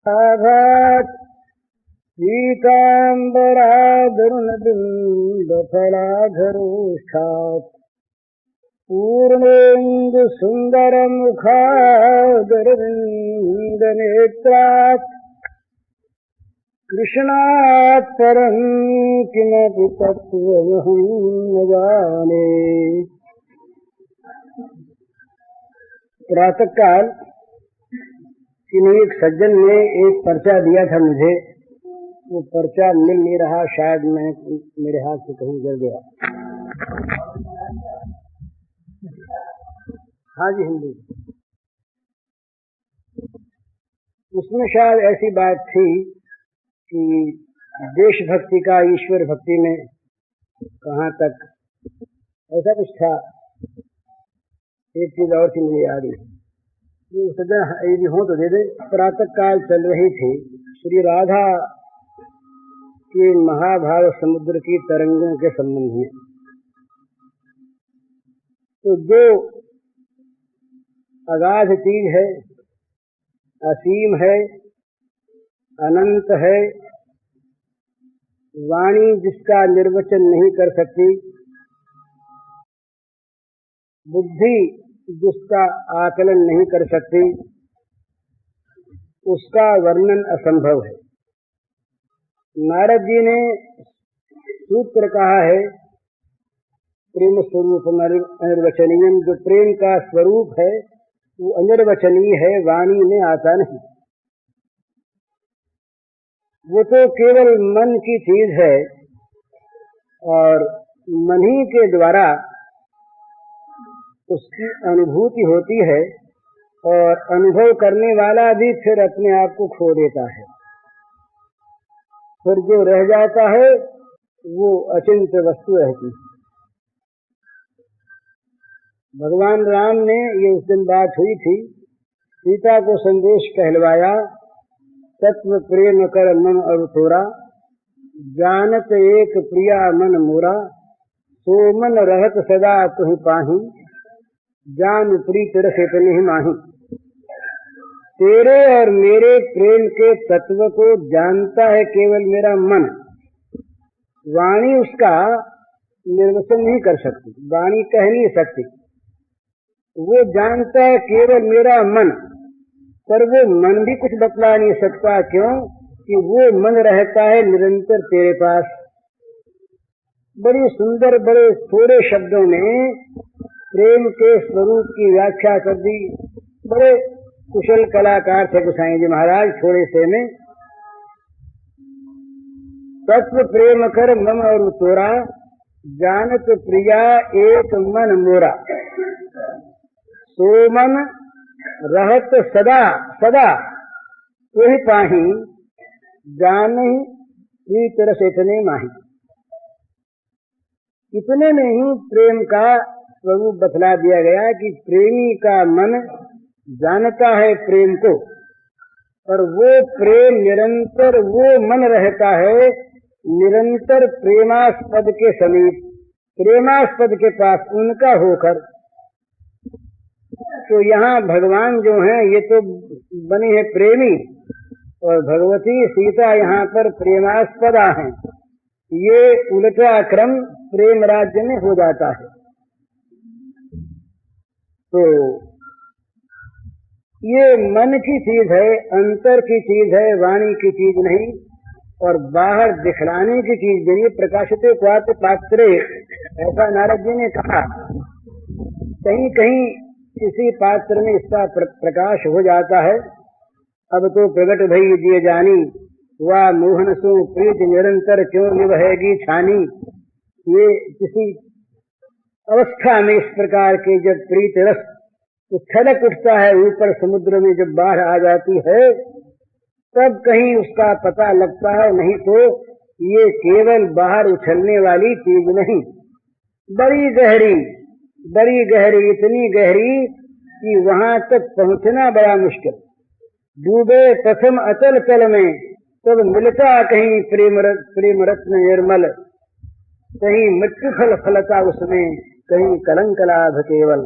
आभात् पीताम्बरादरुणबिम्बफलाधरोष्ठात् पूर्णेन्दुसुन्दरमुखादरविन्दनेत्रात् कृष्णात् परं किमपि तत्त्वमहं न जाने। प्रातः काल किन्हीं एक सज्जन ने एक पर्चा दिया था मुझे, वो पर्चा मिल नहीं रहा, शायद मैं मेरे हाथ से कहीं गिर गया। हाँ जी, हिंदी। उसमें शायद ऐसी बात थी कि देशभक्ति का ईश्वर भक्ति में कहाँ तक, ऐसा कुछ था। एक चीज और थी मुझे याद है, वो सज्जन यदि हो तो दे दे। प्रातः काल चल रही थी श्री राधा के महाभारत समुद्र की तरंगों के संबंध में। तो जो अगाध चीज है, असीम है, अनंत है, वाणी जिसका निर्वचन नहीं कर सकती, बुद्धि जिसका आकलन नहीं कर सकती, उसका वर्णन असंभव है। नारद जी ने सूत्र कहा है प्रेम स्वरूप अनिर्वचनीयम, जो प्रेम का स्वरूप है वो अनिर्वचनीय है, वाणी में आता नहीं। वो तो केवल मन की चीज है और मन ही के द्वारा उसकी अनुभूति होती है, और अनुभव करने वाला भी फिर अपने आप को खो देता है। फिर जो रह जाता है वो अचिंत्य वस्तु रहती है। भगवान राम ने, ये उस दिन बात हुई थी, सीता को संदेश कहलवाया, तत्व प्रेम कर मन अवतोरा, जानत एक प्रिया मन मोरा, सो मन रहत सदा तुहि पाहि, जान प्रीत रस इतने माही। तेरे और मेरे प्रेम के तत्व को जानता है केवल मेरा मन, वाणी उसका निर्वचन नहीं कर सकती, वाणी कह नहीं सकती। वो जानता है केवल मेरा मन, पर वो मन भी कुछ बतला नहीं सकता। क्यों? कि वो मन रहता है निरंतर तेरे पास। बड़ी सुंदर, बड़े थोड़े शब्दों में प्रेम के स्वरूप की व्याख्या कर दी। बड़े कुशल कलाकार थे गोसाई जी महाराज, थोड़े से में। तत्व प्रेम कर मम और तोरा, जानत प्रिया एक मन मोरा, सो मन रहत सदा सदा तुहि पाहि, जानहि प्रीत रस इतने माही। इतने में ही प्रेम का स्वरूप बतला दिया गया कि प्रेमी का मन जानता है प्रेम को, पर वो प्रेम निरंतर, वो मन रहता है निरंतर प्रेमास्पद के समीप, प्रेमास्पद के पास उनका होकर। तो यहाँ भगवान जो हैं ये तो बने हैं प्रेमी, और भगवती सीता यहाँ पर प्रेमास्पदा हैं। ये उल्टा क्रम प्रेम राज्य में हो जाता है। तो ये मन की चीज है, अंतर की चीज है, वाणी की चीज नहीं, और बाहर दिखलाने की चीज नहीं। प्रकाशिते क्वात्र पात्रे, ऐसा नारद जी ने कहा। कहीं कहीं किसी पात्र में इसका प्रकाश हो जाता है। अब तो प्रगट भई जिय जानी, वह मोहन सो प्रीत निरंतर क्यों निभेगी छानी। ये किसी अवस्था में इस प्रकार के जब प्रीत रस छलक उठता है ऊपर समुद्र में, जब बाढ़ आ जाती है तब कहीं उसका पता लगता है, नहीं तो ये केवल बाहर उछलने वाली चीज नहीं, बड़ी गहरी, बड़ी गहरी, इतनी गहरी कि वहां तक पहुंचना बड़ा मुश्किल। डूबे प्रथम अचल तल में, तब मिलता कहीं प्रेम रत्न निर्मल, कहीं मृत्यु फल फलता उसमें, कहीं कलंक लाभ केवल।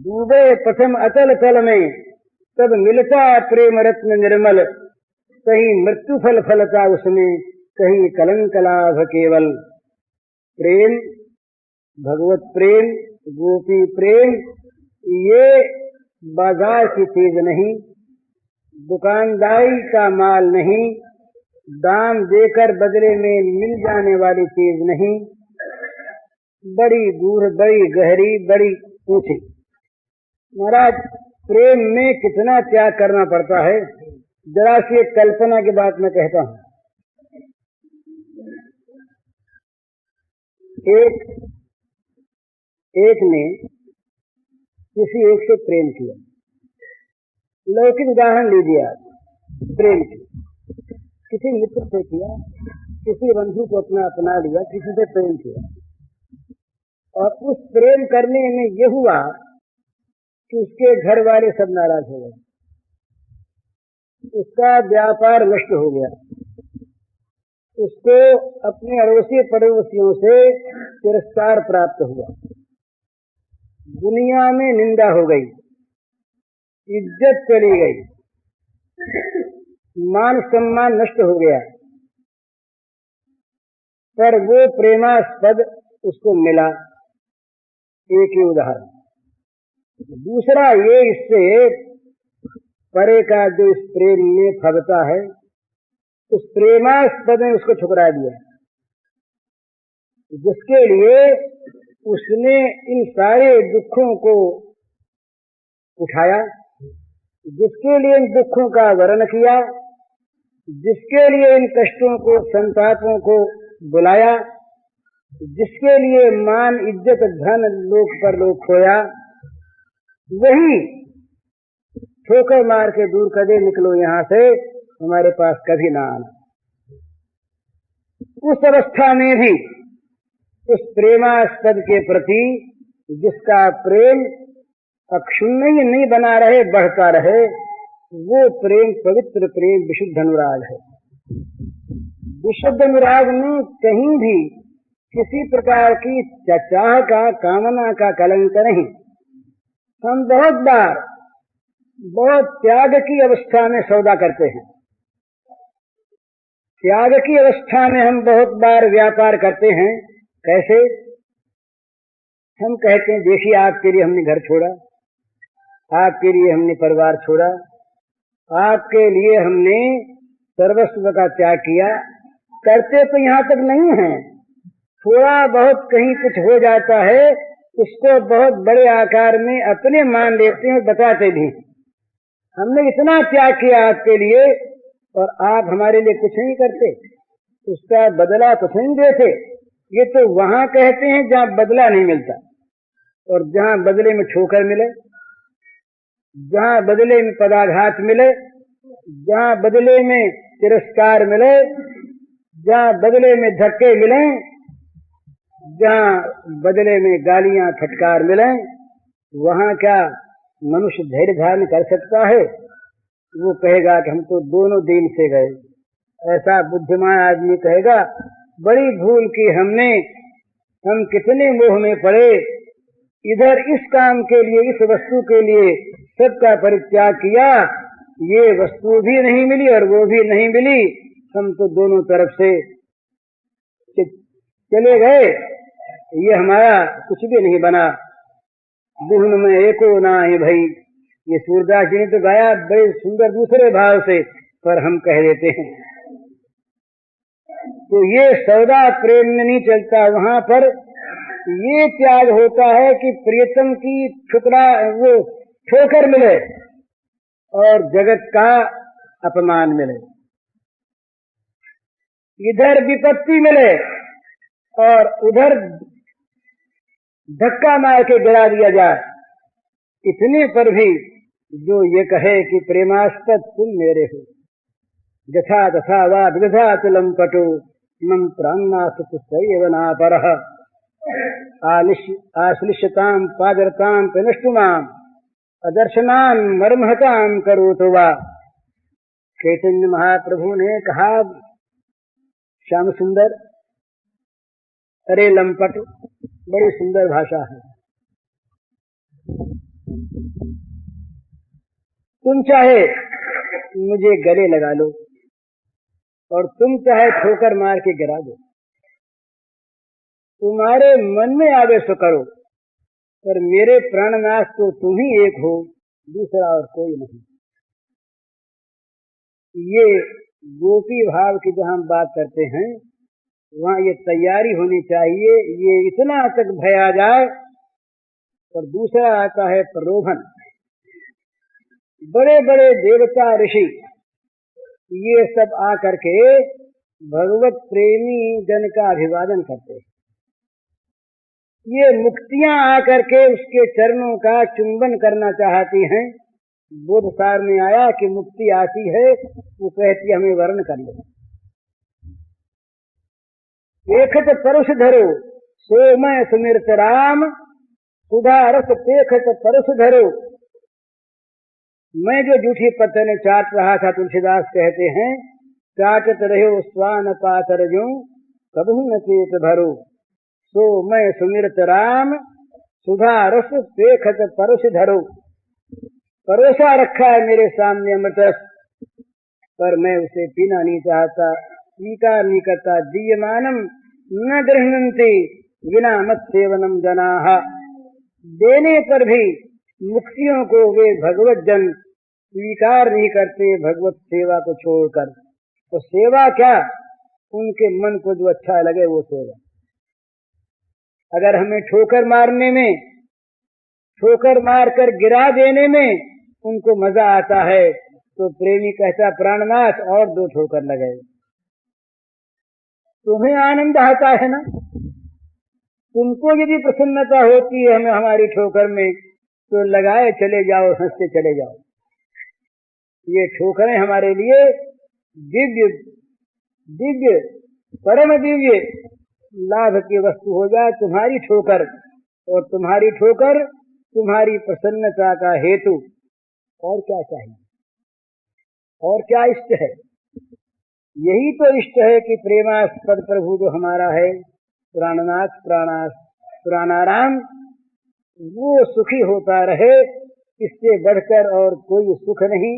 डूबे प्रथम अचल तल में, तब मिलता प्रेम रत्न निर्मल, कहीं मृत्यु फल फलता उसमें, कहीं कलंक लाभ केवल। प्रेम, भगवत प्रेम, गोपी प्रेम, ये बाजार की चीज नहीं, दुकानदारी का माल नहीं, दाम देकर बदले में मिल जाने वाली चीज नहीं, बड़ी गूढ़, बड़ी गहरी, बड़ी ऊंची। महाराज, प्रेम में कितना त्याग करना पड़ता है, जरा सी एक कल्पना की बात मैं कहता हूं। एक ने किसी एक से प्रेम किया, लौकिक उदाहरण लीजिए आप प्रेम की। किसी मित्र से किया, किसी बंधु को अपना लिया, किसी से प्रेम किया, और उस प्रेम करने में यह हुआ कि उसके घर वाले सब नाराज हो गए, उसका व्यापार नष्ट हो गया, उसको अपने अड़ोसी पड़ोसियों से तिरस्कार प्राप्त हुआ, दुनिया में निंदा हो गई, इज्जत चली गई, मान सम्मान नष्ट हो गया, पर वो प्रेमास्पद उसको मिला। एक ही उदाहरण। दूसरा ये, इससे परे का जो इस प्रेम में फबता है, उस प्रेमास्पद ने उसको ठुकरा दिया, जिसके लिए उसने इन सारे दुखों को उठाया, जिसके लिए इन दुखों का वर्ण किया, जिसके लिए इन कष्टों को, संतापों को बुलाया, जिसके लिए मान, इज्जत, धन लोक पर लोग खोया, वही ठोकर मार के दूर कर दे, निकलो यहां से, हमारे पास कभी ना आना। उस अवस्था में भी उस प्रेमास्पद के प्रति जिसका प्रेम अक्षुण्ण ही नहीं बना रहे, बढ़ता रहे, वो प्रेम पवित्र प्रेम विशुद्ध अनुराग है। विशुद्ध अनुराग में कहीं भी किसी प्रकार की चाह का, कामना का कलंक नहीं। हम बहुत बार बहुत त्याग की अवस्था में सौदा करते हैं, त्याग की अवस्था में हम बहुत बार व्यापार करते हैं। कैसे? हम कहते हैं, देखिए आपके लिए हमने घर छोड़ा, आपके लिए हमने परिवार छोड़ा, आपके लिए हमने सर्वस्व का त्याग किया। करते तो यहाँ तक नहीं है, थोड़ा बहुत कहीं कुछ हो जाता है, उसको बहुत बड़े आकार में अपने मान लेते हैं, बताते भी हमने इतना त्याग किया आपके लिए, और आप हमारे लिए कुछ नहीं करते, उसका बदला कुछ नहीं देते। ये तो वहां कहते हैं जहां बदला नहीं मिलता, और जहां बदले में ठोकर मिले, जहां बदले में पदाघात मिले, जहां बदले में तिरस्कार मिले, जहां बदले में धक्के मिले, जहां बदले में गालियां फटकार मिले, वहां क्या मनुष्य धैर्य धारण कर सकता है? वो कहेगा कि हम तो दोनों दिन से गए। ऐसा बुद्धिमान आदमी कहेगा, बड़ी भूल की हमने, हम कितने मोह में पड़े, इधर इस काम के लिए, इस वस्तु के लिए सबका परित्याग किया, ये वस्तु भी नहीं मिली और वो भी नहीं मिली, हम तो दोनों तरफ से चले गए, ये हमारा कुछ भी नहीं बना। दुहन में एको ना है भाई, ये सूरदास जी ने तो गाया बड़े सुंदर दूसरे भाव से, पर हम कह देते हैं। तो ये सौदा प्रेम में नहीं चलता, वहां पर ये त्याग होता है कि प्रियतम की वो ठोकर मिले और जगत का अपमान मिले, इधर विपत्ति मिले और उधर धक्का मार के गिरा दिया जाए। इतने पर भी जो ये कहे कि प्रेमास्पद तुम मेरे हो, यथा तथा वा विदधातुलम पटु मम प्राणनाथ सैवना परः आश्लिष्यताम पादरताम पेनष्टुमाम अदर्शनाम मर्महताम करोतु वा। चैतन्य महाप्रभु ने कहा, श्याम सुंदर, अरे लंपट, बड़ी सुंदर भाषा है। तुम चाहे मुझे गले लगा लो और तुम चाहे ठोकर मार के गिरा दो, तुम्हारे मन में आवे सो करो, पर मेरे प्राणनाथ तो तुम ही एक हो, दूसरा और कोई नहीं। ये गोपी भाव की जहां हम बात करते हैं वहां ये तैयारी होनी चाहिए, ये इतना तक भय आ जाए। और दूसरा आता है प्रलोभन। बड़े बड़े देवता ऋषि ये सब आकर के भगवत प्रेमी जन का अभिवादन करते हैं। ये मुक्तियां आकर के उसके चरणों का चुंबन करना चाहती हैं। बोधसार में आया कि मुक्ति आती है, वो कहती हमें वर्ण कर लो। पेखत परुष धरो सोमय सुमिरत राम, सुधा रस पेखत परुष धरो। मैं जो जूठी पत्तन चाट रहा था, तुलसीदास कहते हैं, चाटत रहो स्वान पातर जो कबहू न चेत भरो। सो मैं सुमिरत राम, सुधा रस पेखत परुष धरो। परोसा रखा है मेरे सामने अमृत रस, पर मैं उसे पीना नहीं चाहता, स्वीकार नहीं करता। दीयमानम न गृह्णन्ति विना मत सेवनम जनाः। देने पर भी मुक्तियों को वे भगवत जन स्वीकार नहीं करते भगवत सेवा को छोड़कर। तो सेवा क्या, उनके मन को जो अच्छा लगे वो सेवा। अगर हमें ठोकर मारने में, ठोकर मारकर गिरा देने में उनको मजा आता है, तो प्रेमी कहता प्राणनाथ और 2 ठोकर लगे। तुम्हें आनंद आता है ना, तुमको यदि प्रसन्नता होती है हमें हमारी ठोकर में, तो लगाए चले जाओ, हंसते चले जाओ। ये ठोकरें हमारे लिए दिव्य दिव्य परम दिव्य लाभ की वस्तु हो जाए तुम्हारी ठोकर, और तुम्हारी ठोकर तुम्हारी प्रसन्नता का हेतु। और क्या चाहिए, और क्या इष्ट है? यही तो इष्ट है कि प्रेमास्पद प्रभु जो हमारा है, प्राणनाथ प्राणाराम, वो सुखी होता रहे। इससे बढ़कर और कोई सुख नहीं,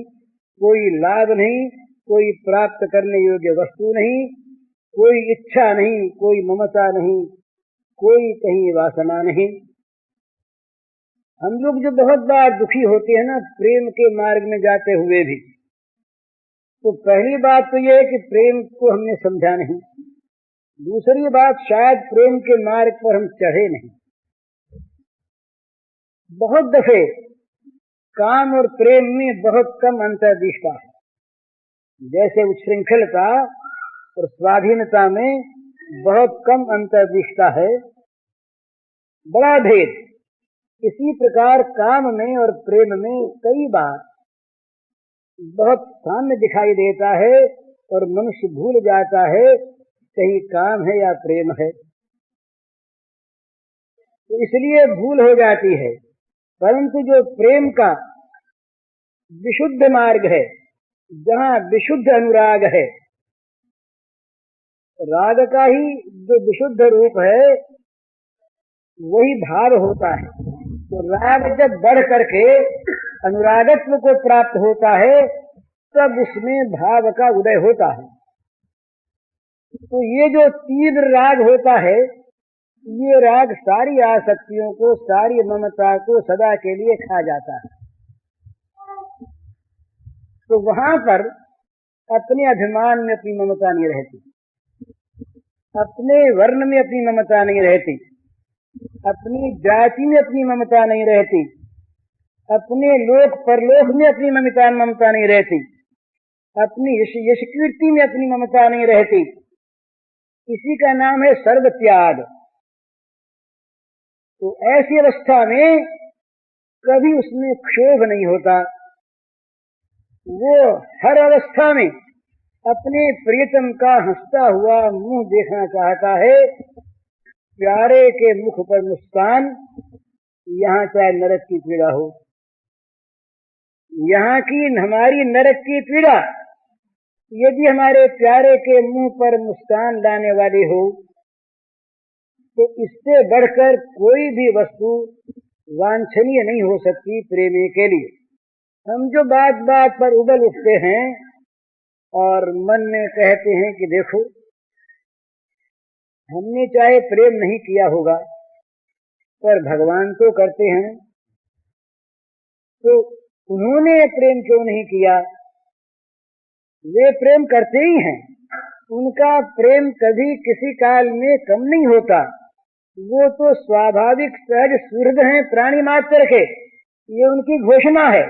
कोई लाभ नहीं, कोई प्राप्त करने योग्य वस्तु नहीं, कोई इच्छा नहीं, कोई ममता नहीं, कोई कहीं वासना नहीं। हम लोग जो बहुत बार दुखी होते हैं ना प्रेम के मार्ग में जाते हुए भी, तो पहली बात तो ये है कि प्रेम को हमने समझा नहीं। दूसरी बात, शायद प्रेम के मार्ग पर हम चढ़े नहीं। बहुत दफे काम और प्रेम में बहुत कम अंतर्दृष्टा है। जैसे उच्छृंखलता और स्वाधीनता में बहुत कम अंतर्दृष्टा है, बड़ा भेद। इसी प्रकार काम में और प्रेम में कई बार बहुत साम्य दिखाई देता है, और मनुष्य भूल जाता है कहीं काम है या प्रेम है, तो इसलिए भूल हो जाती है। परंतु जो प्रेम का विशुद्ध मार्ग है, जहाँ विशुद्ध अनुराग है, राग का ही जो विशुद्ध रूप है वही भाव होता है। तो राग जब बढ़ करके अनुरागत्व को प्राप्त होता है, तब उसमें भाव का उदय होता है। तो ये जो तीव्र राग होता है, ये राग सारी आसक्तियों को, सारी ममता को सदा के लिए खा जाता है। तो वहां पर अपने अभिमान में अपनी ममता नहीं रहती, अपने वर्ण में अपनी ममता नहीं रहती, अपनी जाति में अपनी ममता नहीं रहती, अपने लोक परलोक में अपनी ममता नहीं रहती, अपनी यश कीर्ति में अपनी ममता नहीं रहती। इसी का नाम है सर्व त्याग। तो ऐसी अवस्था में कभी उसमें क्षोभ नहीं होता। वो हर अवस्था में अपने प्रियतम का हंसता हुआ मुंह देखना चाहता है। प्यारे के मुख पर मुस्कान, यहाँ चाहे नरक की पीड़ा हो, यहाँ की हमारी नरक की पीड़ा यदि हमारे प्यारे के मुंह पर मुस्कान लाने वाली हो, तो इससे बढ़कर कोई भी वस्तु वांछनीय नहीं हो सकती प्रेमी के लिए। हम जो बात बात पर उबल उठते हैं और मन में कहते हैं कि देखो हमने चाहे प्रेम नहीं किया होगा पर भगवान तो करते हैं, तो उन्होंने प्रेम क्यों नहीं किया? वे प्रेम करते ही हैं, उनका प्रेम कभी किसी काल में कम नहीं होता। वो तो स्वाभाविक सहज सुहृद हैं प्राणी मात्र के, ये उनकी घोषणा है।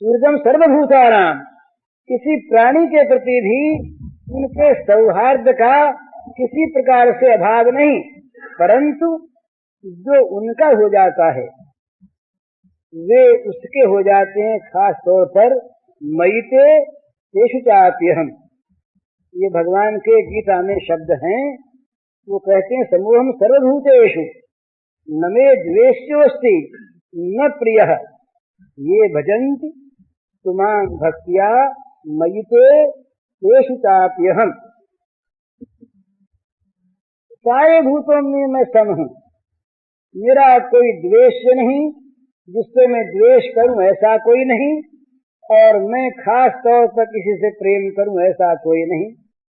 सुहृदम सर्वभूतानाम, किसी प्राणी के प्रति भी उनके सौहार्द का किसी प्रकार से अभाव नहीं, परंतु जो उनका हो जाता है वे उसके हो जाते हैं। खास तौर पर मयिते तेषु चाप्यहम्, ये भगवान के गीता में शब्द हैं। वो कहते हैं समूहम सर्वभूतेषु न मे द्वेष्योऽस्ति न प्रियः ये भजन्ति तुमां भक्त्या मयिते तेषु चाप्यहम्। सारे भूतों में मैं सम हूँ, मेरा कोई द्वेष नहीं, जिससे मैं द्वेष करूं ऐसा कोई नहीं, और मैं खास तौर पर किसी से प्रेम करूं ऐसा कोई नहीं।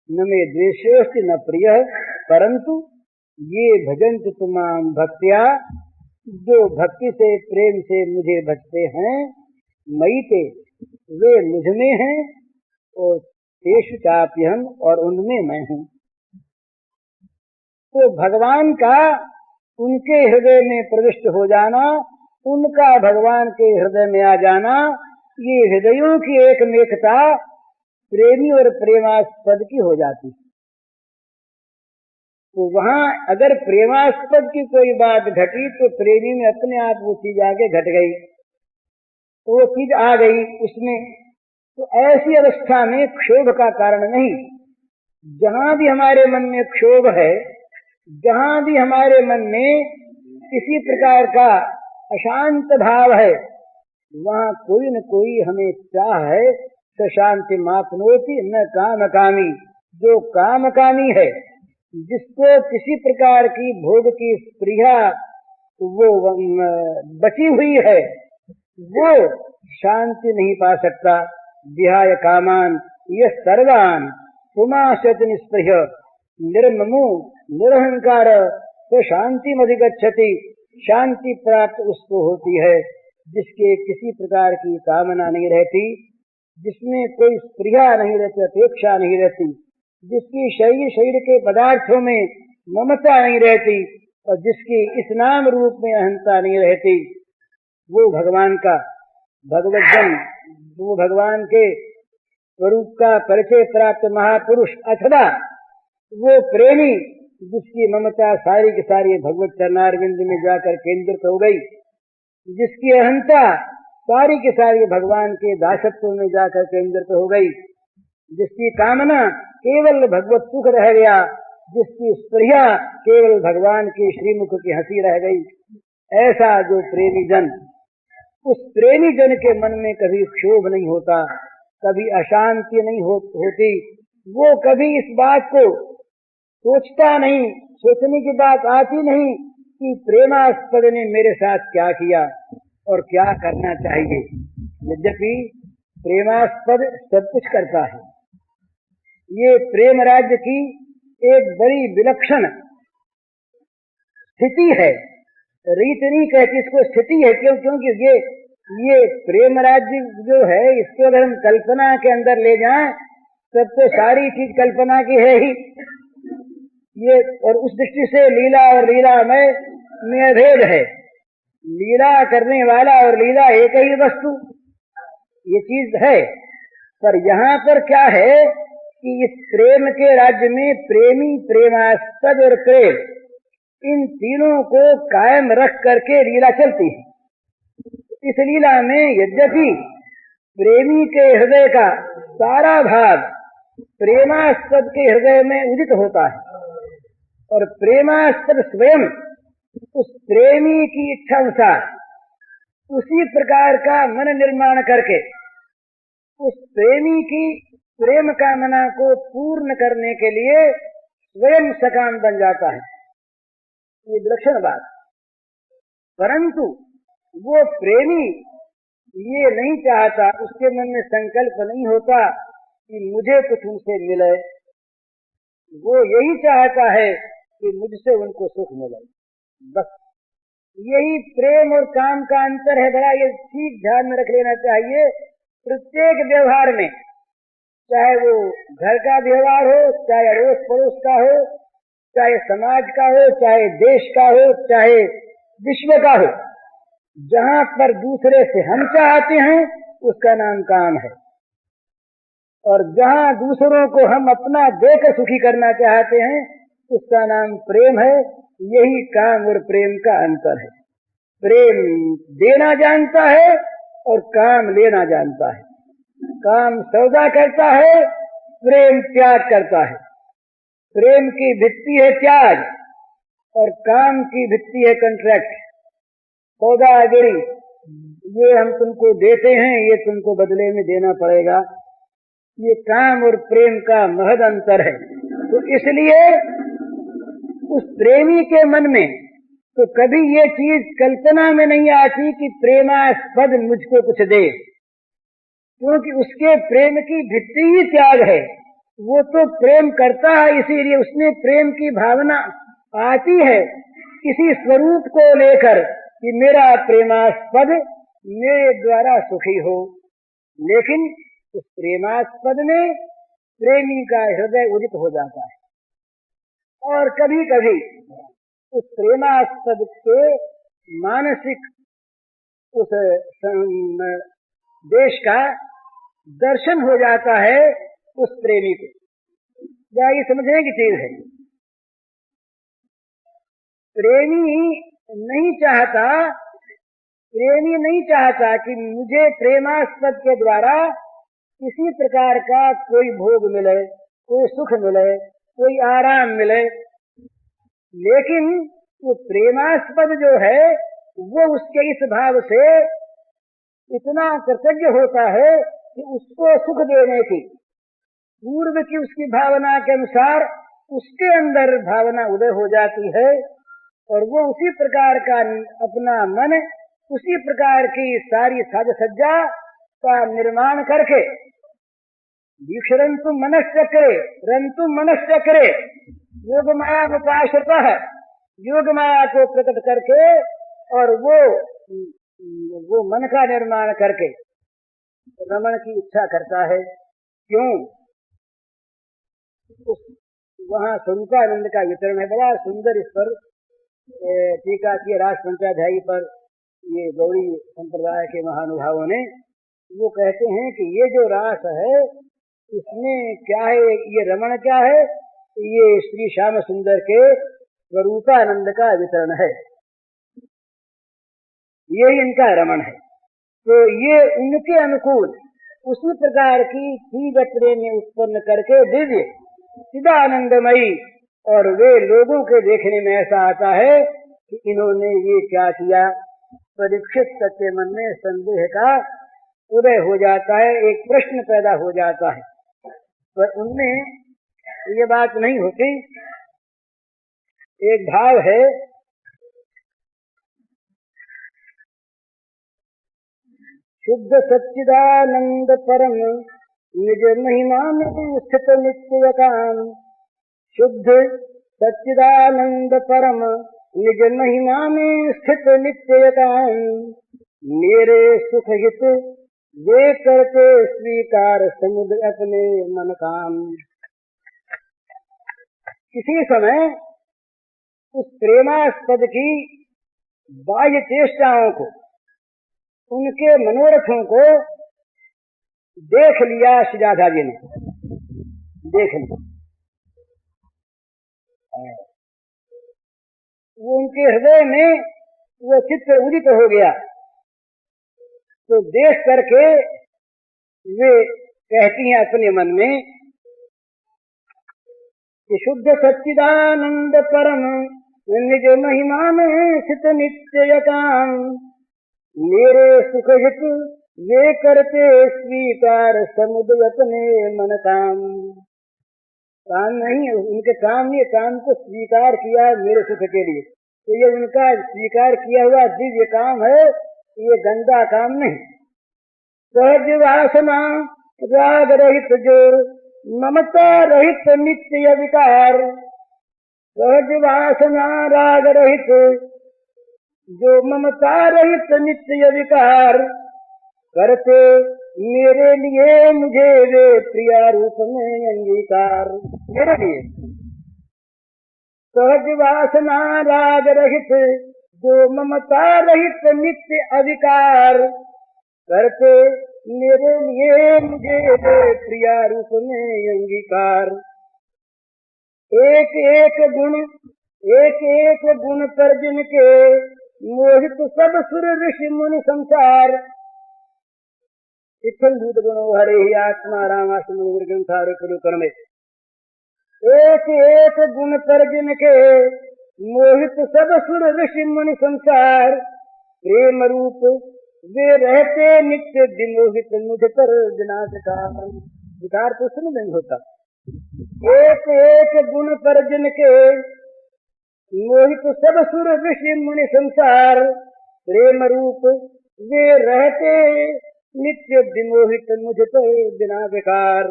न मे द्वेषोस्ति न प्रियः, परंतु ये भजन्ति तुमां भक्त्या, जो भक्ति से प्रेम से मुझे भजते हैं, मयिते वे मुझ में हैं, और तेषु चाप्यहम् और उनमें मैं हूँ। तो भगवान का उनके हृदय में प्रविष्ट हो जाना, उनका भगवान के हृदय में आ जाना, ये हृदयों की एकमेकता प्रेमी और प्रेमास्पद की हो जाती। तो वहां अगर प्रेमास्पद की कोई बात घटी तो प्रेमी में अपने आप वो चीज आगे घट गई, तो वो चीज आ गई उसमें। तो ऐसी अवस्था में क्षोभ का कारण नहीं। जहां भी हमारे मन में क्षोभ है, जहां भी हमारे मन में किसी प्रकार का अशांत भाव है, वहां कोई न कोई हमें चाह है। स शांति मापनोति न कामकामी, जो कामकामी है, जिसको किसी प्रकार की भोग की स्पृहा वो बची हुई है, वो शांति नहीं पा सकता। विहाय कामान यः सर्वान् पुमांश्च निःस्पृह्य निर्ममो निरहंकार तो शांति अधिगच्छति। शांति प्राप्त उसको होती है जिसके किसी प्रकार की कामना नहीं रहती, जिसमें कोई स्पृहा नहीं रहती, अपेक्षा नहीं रहती, जिसकी शरीर के पदार्थों में ममता नहीं रहती, और जिसकी इस नाम रूप में अहंता नहीं रहती, वो भगवान का भगवद्जन, वो भगवान के स्वरूप का परिचय प्राप्त महापुरुष, अथवा वो प्रेमी जिसकी ममता सारी की सारी भगवत चरणारविंद में जाकर केंद्रित हो गई, जिसकी अहंता सारी की सारी भगवान के दासत्व में जाकर केंद्रित हो गई, जिसकी कामना केवल भगवत सुख रह गया, जिसकी स्पृहा केवल भगवान की श्रीमुख की हंसी रह गई, ऐसा जो प्रेमी जन, उस प्रेमी जन के मन में कभी क्षोभ नहीं होता, कभी अशांति नहीं होती। वो कभी इस बात को सोचता नहीं, सोचने की बात आती नहीं कि प्रेमास्पद ने मेरे साथ क्या किया और क्या करना चाहिए। यद्यपि प्रेमास्पद सब कुछ करता है। ये प्रेम राज्य की एक बड़ी विलक्षण स्थिति है। रीत नहीं कहती इसको, स्थिति है। क्यों? क्योंकि ये प्रेम राज्य जो है, इसको अगर हम कल्पना के अंदर ले जाएं तब तो सारी चीज कल्पना की है ही ये। और उस दृष्टि से लीला और लीलामय में भेद है। लीला करने वाला और लीला एक ही वस्तु, ये चीज है। पर यहाँ पर क्या है कि इस प्रेम के राज्य में प्रेमी, प्रेमास्पद और प्रेम, इन तीनों को कायम रख करके लीला चलती है। इस लीला में यद्यपि प्रेमी के हृदय का सारा भाग प्रेमास्पद के हृदय में उदित होता है, और प्रेमास्पद स्वयं उस प्रेमी की इच्छा अनुसार उसी प्रकार का मन निर्माण करके उस प्रेमी की प्रेम कामना को पूर्ण करने के लिए स्वयं सकाम बन जाता है। ये विलक्षण बात। परंतु वो प्रेमी ये नहीं चाहता, उसके मन में संकल्प नहीं होता कि मुझे कुछ उनसे मिले, वो यही चाहता है कि मुझसे उनको सुख मिले, बस। यही प्रेम और काम का अंतर है। बड़ा ये ठीक ध्यान में रख लेना चाहिए। प्रत्येक व्यवहार में, चाहे वो घर का व्यवहार हो, चाहे अड़ोस पड़ोस का हो, चाहे समाज का हो, चाहे देश का हो, चाहे विश्व का हो, जहाँ पर दूसरे से हम चाहते हैं उसका नाम काम है, और जहाँ दूसरों को हम अपना देकर सुखी करना चाहते हैं उसका नाम प्रेम है। यही काम और प्रेम का अंतर है। प्रेम देना जानता है और काम लेना जानता है। काम सौदा करता है, प्रेम त्याग करता है। प्रेम की भित्ति है त्याग और काम की भित्ति है कॉन्ट्रैक्ट, सौदागिरी। ये हम तुमको देते हैं, ये तुमको बदले में देना पड़ेगा। ये काम और प्रेम का महद अंतर है। तो इसलिए उस प्रेमी के मन में तो कभी ये चीज कल्पना में नहीं आती कि प्रेमास्पद मुझको कुछ दे, क्योंकि उसके प्रेम की भित्ति ही त्याग है। वो तो प्रेम करता है, इसीलिए उसमें प्रेम की भावना आती है किसी स्वरूप को लेकर कि मेरा प्रेमास्पद मेरे द्वारा सुखी हो। लेकिन उस प्रेमास्पद में प्रेमी का हृदय उदित हो जाता है, और कभी कभी उस प्रेमास्पद के मानसिक उस देश का दर्शन हो जाता है उस प्रेमी को। क्या ये समझने की चीज है? प्रेमी नहीं चाहता कि मुझे प्रेमास्पद के द्वारा किसी प्रकार का कोई भोग मिले, कोई सुख मिले, कोई आराम मिले। लेकिन वो प्रेमास्पद जो है वो उसके इस भाव से इतना कृतज्ञ होता है कि उसको सुख देने की पूर्व की उसकी भावना के अनुसार उसके अंदर भावना उदय हो जाती है, और वो उसी प्रकार का अपना मन, उसी प्रकार की सारी साज सज्जा का निर्माण करके दीक्षरंतु मनश्चक्रे रंतु मनश्चक्रे योग माया उपाश्रता है, योग माया को प्रकट करके और वो मन का निर्माण करके रमण की इच्छा करता है। क्यों? वहाँ स्वरूपानंद का वितरण है। बड़ा सुंदर इस पर टीका की रास पंचाध्यायी पर ये गौड़ी संप्रदाय के महानुभावों ने, वो कहते हैं कि ये जो रास है इसमें क्या है, ये रमण क्या है, ये श्री श्याम सुंदर के स्वरूपानंद का वितरण है, यही इनका रमण है। तो ये उनके अनुकूल उसी प्रकार की तीव्र प्रेम उत्पन्न करके दिव्य चिदानंदमयी, और वे लोगों के देखने में ऐसा आता है कि इन्होंने ये क्या किया। परीक्षित के मन में संदेह का उदय हो जाता है, एक प्रश्न पैदा हो जाता है, पर उनमें ये बात नहीं होती। एक भाव है, शुद्ध सच्चिदानंद परम निज महिमा में स्थित नित्य काम। शुद्ध सच्चिदानंद परम निज महिमा में स्थित नित्य काम। मेरे सुख हित वे करते स्वीकार समुद्र अपने मन काम। किसी समय उस प्रेमास्पद की बाह्य चेष्टाओं को, उनके मनोरथों को देख लिया श्रीराधा जी ने, देख लिया। वो उनके हृदय में वो चित्त उदित हो गया। तो देख करके वे कहती हैं अपने मन में कि शुद्ध सच्चिदानंद परम निज महिमा में स्थित नित्य काम। मेरे सुख हित वे करते स्वीकार समुद्र अपने मन काम। काम नहीं, उनके काम नहीं, काम को स्वीकार किया मेरे सुख के लिए। तो ये उनका स्वीकार किया हुआ दिव्य काम है, ये गंदा काम नहीं। सहज वासना राग रहित जो ममता रहित नित्य विकार। सहज वासना राग रहित जो ममता रहित नित्य विकार। करते मेरे लिए मुझे वे प्रिया रूप में अंगीकार। मेरे लिए सहज वासना राग रहित जो ममता रहित नित्य अधिकार। करते मेरे लिए मुझे वे प्रिया रूप में अंगीकार। एक एक गुण पर जिनके मोहित सब सुर ऋषि मुनि संसार। इत्थं भूत गुणो हरे ही आत्मा रामास्मि ग्रंथारे कुरु कर्मे। एक एक गुण पर जिनके मोहित सब सुर ऋषि मुनि संसार। प्रेम रूप वे रहते नित्य विमोहित मुझ पर बिना विकार तो सुन नहीं होता। एक एक गुण पर जिनके मोहित सब सुर ऋषि मुनि संसार। प्रेम रूप वे रहते नित्य विमोहित मुझ पर बिना विकार।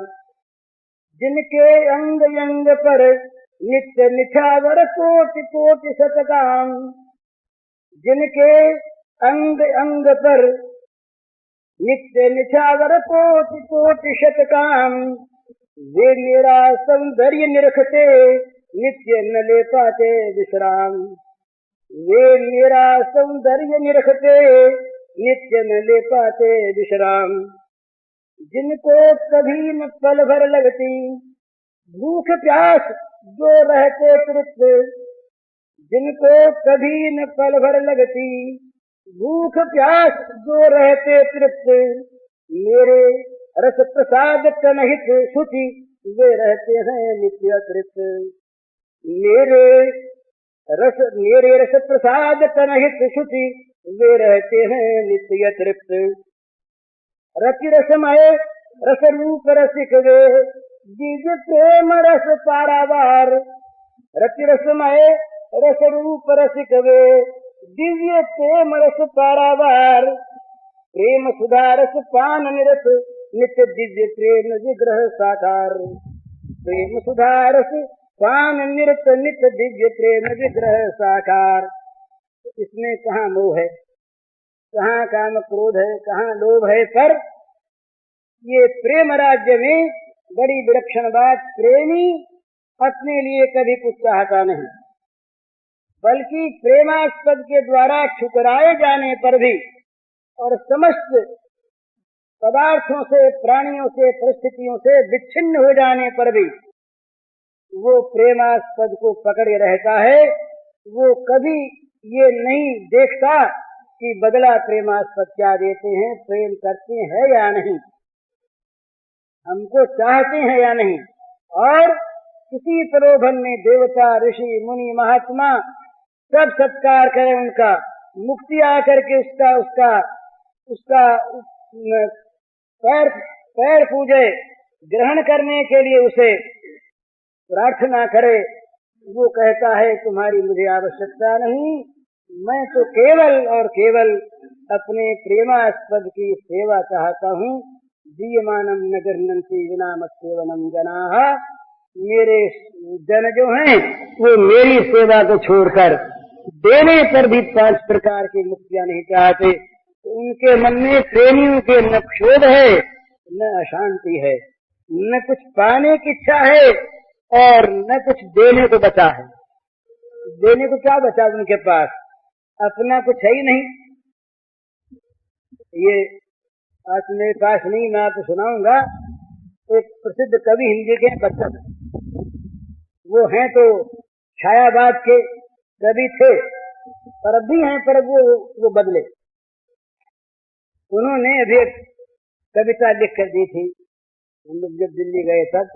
जिनके अंग अंग पर नित्य निछावर कोटि कोटि शतकाम। जिनके अंग अंग पर नित्य निछावर कोटि कोटि शतकाम। वे मेरा सौंदर्य निरखते नित्य न ले पाते विश्राम। वे मेरा सौंदर्य निरखते नित्य न ले पाते विश्राम। जिनको कभी न पल भर लगती भूख प्यास जो रहते तृप्त। जिनको कभी न पल भर लगती भूख प्यास जो रहते तृप्त। मेरे रस प्रसाद तनहित शुचि वे रहते हैं नित्य तृप्त। मेरे रस प्रसाद तनहित शुचि वे रहते हैं नित्य तृप्त। रति रसमय रस रूप रसिक वे दिव्य प्रेम रस पारावार। रति रसमय रस रूप रसिक वे दिव्य प्रेम रस पारावार। प्रेम सुधा रस पान निरत नित्य दिव्य प्रेम विग्रह साकार। प्रेम सुधा रस पान निरत नित्य दिव्य प्रेम विग्रह साकार। इसमें कहाँ मोह है, कहाँ काम क्रोध है, कहाँ लोभ है। पर ये प्रेम राज्य में बड़ी विलक्षण बात, प्रेमी अपने लिए कभी कुछ चाहता नहीं, बल्कि प्रेमास्पद के द्वारा ठुकराए जाने पर भी और समस्त पदार्थों से, प्राणियों से, परिस्थितियों से विच्छिन्न हो जाने पर भी वो प्रेमास्पद को पकड़े रहता है। वो कभी ये नहीं देखता कि बदला प्रेमास्पद क्या देते हैं, प्रेम करते हैं या नहीं, हमको चाहते हैं या नहीं। और किसी प्रलोभन में देवता ऋषि मुनि महात्मा सब सत्कार करें उनका, मुक्ति आकर के उसका पैर पूजे, ग्रहण करने के लिए उसे प्रार्थना करे। वो कहता है तुम्हारी मुझे आवश्यकता नहीं, मैं तो केवल और केवल अपने प्रेमास्पद की सेवा चाहता हूँ। दीयमानम न गृह्णन्ति विना मत्सेवनम जनाः। मेरे जन जो हैं वो मेरी सेवा को छोड़कर देने पर भी 5 प्रकार की मुक्तियां नहीं चाहते। तो उनके मन में प्रेमियों के न क्षोभ है न अशांति है, न कुछ पाने की इच्छा है और न कुछ देने को बचा है। देने को क्या बचा उनके पास, अपना कुछ है ही नहीं। ये आज मेरे पास नहीं, मैं आपको सुनाऊंगा। एक प्रसिद्ध कवि हिंदी के बच्चन, वो हैं तो छायावाद के कवि थे, पर अब भी हैं, पर वो बदले। उन्होंने अभी एक कविता लिख कर दी थी, हम लोग जब दिल्ली गए तब,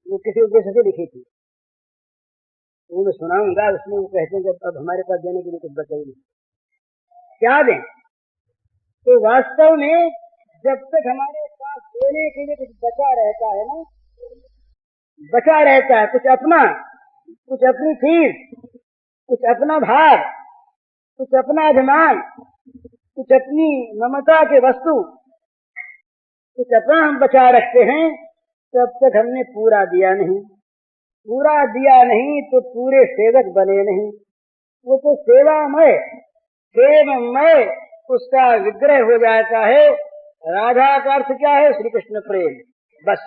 वो किसी उद्देश्य से लिखी थी। उन्हें सुनाऊंगा। उसमें वो कहते हैं कि अब हमारे पास देने के लिए कुछ बचा ही नहीं, क्या दें। तो वास्तव में जब तक हमारे पास देने के लिए कुछ बचा रहता है ना, बचा रहता है कुछ अपना, कुछ अपनी चीज, कुछ अपना भाव, कुछ अपना अभिमान, कुछ अपनी ममता के वस्तु, कुछ अपना हम बचा रखते हैं, तब तक हमने पूरा दिया नहीं। पूरा दिया नहीं तो पूरे सेवक बने नहीं। वो तो सेवामय, प्रेममय उसका विग्रह हो जाता है। राधा का अर्थ क्या है? श्री कृष्ण प्रेम, बस।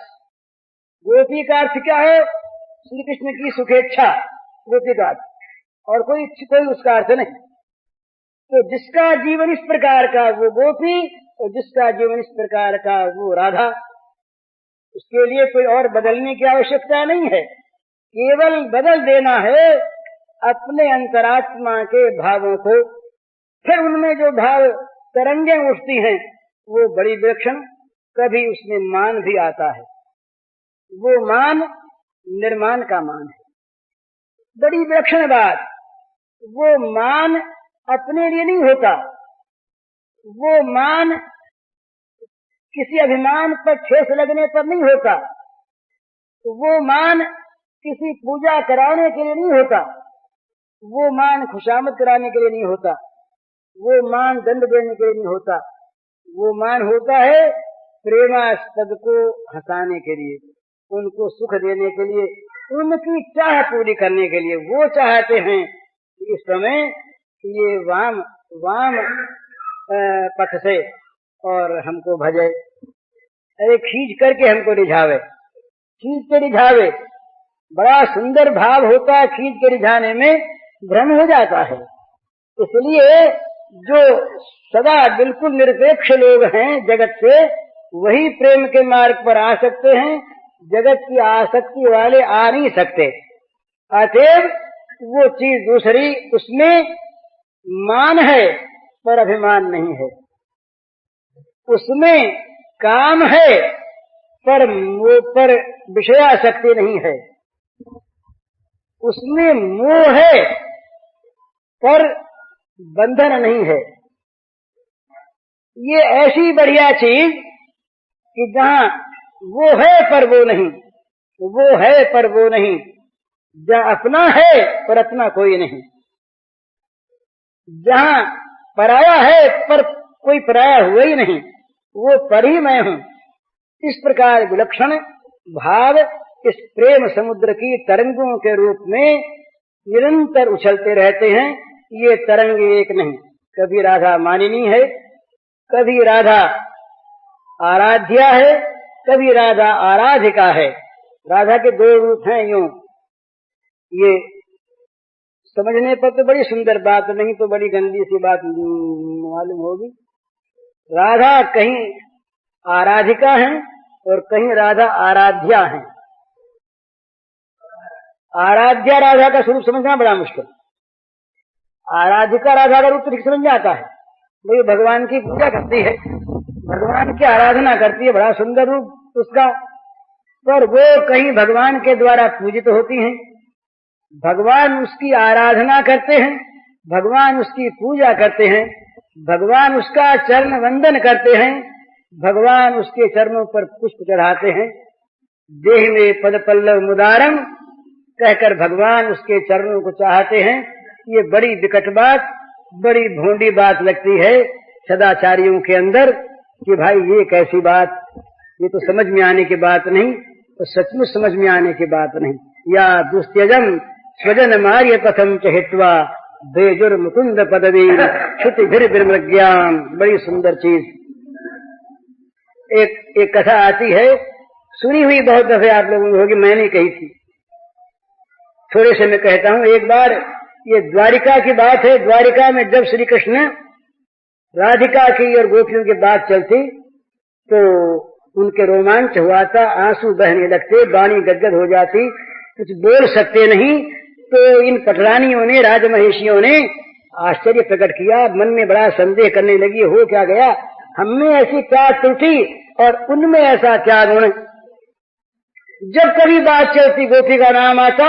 गोपी का अर्थ क्या है? श्री कृष्ण की सुखेच्छा, गोपी का अर्थ, और कोई उसका अर्थ नहीं। तो जिसका जीवन इस प्रकार का वो गोपी, और जिसका जीवन इस प्रकार का वो राधा। उसके लिए कोई और बदलने की आवश्यकता नहीं है, केवल बदल देना है अपने अंतरात्मा के भावों को। फिर उनमें जो भाव तरंगें उठती हैं वो बड़ी विलक्षण, कभी उसमें मान भी आता है। वो मान निर्माण का मान है, बड़ी विलक्षण बात। वो मान अपने लिए नहीं होता, वो मान किसी अभिमान पर ठेस लगने पर नहीं होता, वो मान किसी पूजा कराने के लिए नहीं होता, वो मान खुशामद कराने के लिए नहीं होता, वो मान दंड देने के लिए नहीं होता। वो मान होता है प्रेमास्पद को हंसाने के लिए, उनको सुख देने के लिए, उनकी चाह पूरी करने के लिए। वो चाहते हैं कि इस समय ये वाम पथ से और हमको भजे, अरे खींच करके हमको रिझावे, खींच के रिझावे। बड़ा सुंदर भाव होता है, खींच के रिझाने में भ्रम हो जाता है। इसलिए जो सदा बिल्कुल निरपेक्ष लोग हैं जगत से, वही प्रेम के मार्ग पर आ सकते हैं। जगत की आसक्ति वाले आ नहीं सकते। अतएव वो चीज दूसरी, उसमें मान है पर अभिमान नहीं है, उसमें काम है पर विषयासक्ति नहीं है, उसमें मोह है पर बंधन नहीं है। ये ऐसी बढ़िया चीज कि जहां वो है पर वो नहीं, वो है पर वो नहीं, जहां अपना है पर अपना कोई नहीं, जहां पराया है पर कोई पराया हुआ ही नहीं, वो पर ही मैं हूं। इस प्रकार विलक्षण भाव इस प्रेम समुद्र की तरंगों के रूप में निरंतर उछलते रहते हैं। ये तरंग एक नहीं, कभी राधा मानिनी है, कभी राधा आराध्या है, कभी राधा आराधिका है। राधा के दो रूप हैं। यूं ये समझने पर तो बड़ी सुंदर बात, नहीं तो बड़ी गंदी सी बात मालूम होगी। राधा कहीं आराधिका है और कहीं राधा आराध्या है। आराध्या राधा का स्वरूप समझना बड़ा मुश्किल, आराधिका राधा का रूप तो ठीक समझ में आता है। भाई भगवान की पूजा करती है, भगवान की आराधना करती है, बड़ा सुंदर रूप उसका, पर वो कहीं भगवान के द्वारा पूजित होती हैं, भगवान उसकी आराधना करते हैं, भगवान उसकी पूजा करते हैं, भगवान उसका चरण वंदन करते हैं, भगवान उसके चरणों पर पुष्प चढ़ाते हैं। देह में पद पल्लव मुदारम कहकर भगवान उसके चरणों को चाहते हैं। ये बड़ी विकट बात, बड़ी भोंडी बात लगती है सदाचारियों के अंदर कि भाई ये कैसी बात, ये तो समझ में आने की बात नहीं, तो सचमुच समझ में आने की बात नहीं। या दुस्त्यजम स्वजन मार्य पथम चहित्वा बेजुर मुकुंद पदवी श्रुति विमृज्ञाम। बड़ी सुंदर चीज। एक कथा आती है, सुनी हुई बहुत दफे आप लोगों ने होगी, मैंने कही थी, थोड़े से मैं कहता हूं। एक बार ये द्वारिका की बात है। द्वारिका में जब श्री कृष्ण राधिका की और गोपियों की बात चलती तो उनके रोमांच हुआ था, आंसू बहने लगते, वाणी गदगद हो जाती, कुछ बोल सकते नहीं। तो इन पटरानियों ने, राजमहेशियों ने आश्चर्य प्रकट किया, मन में बड़ा संदेह करने लगी, हो क्या गया, हममें ऐसी क्या त्रुटि और उनमें ऐसा क्या गुण। जब कभी बात चलती, गोपी का नाम आता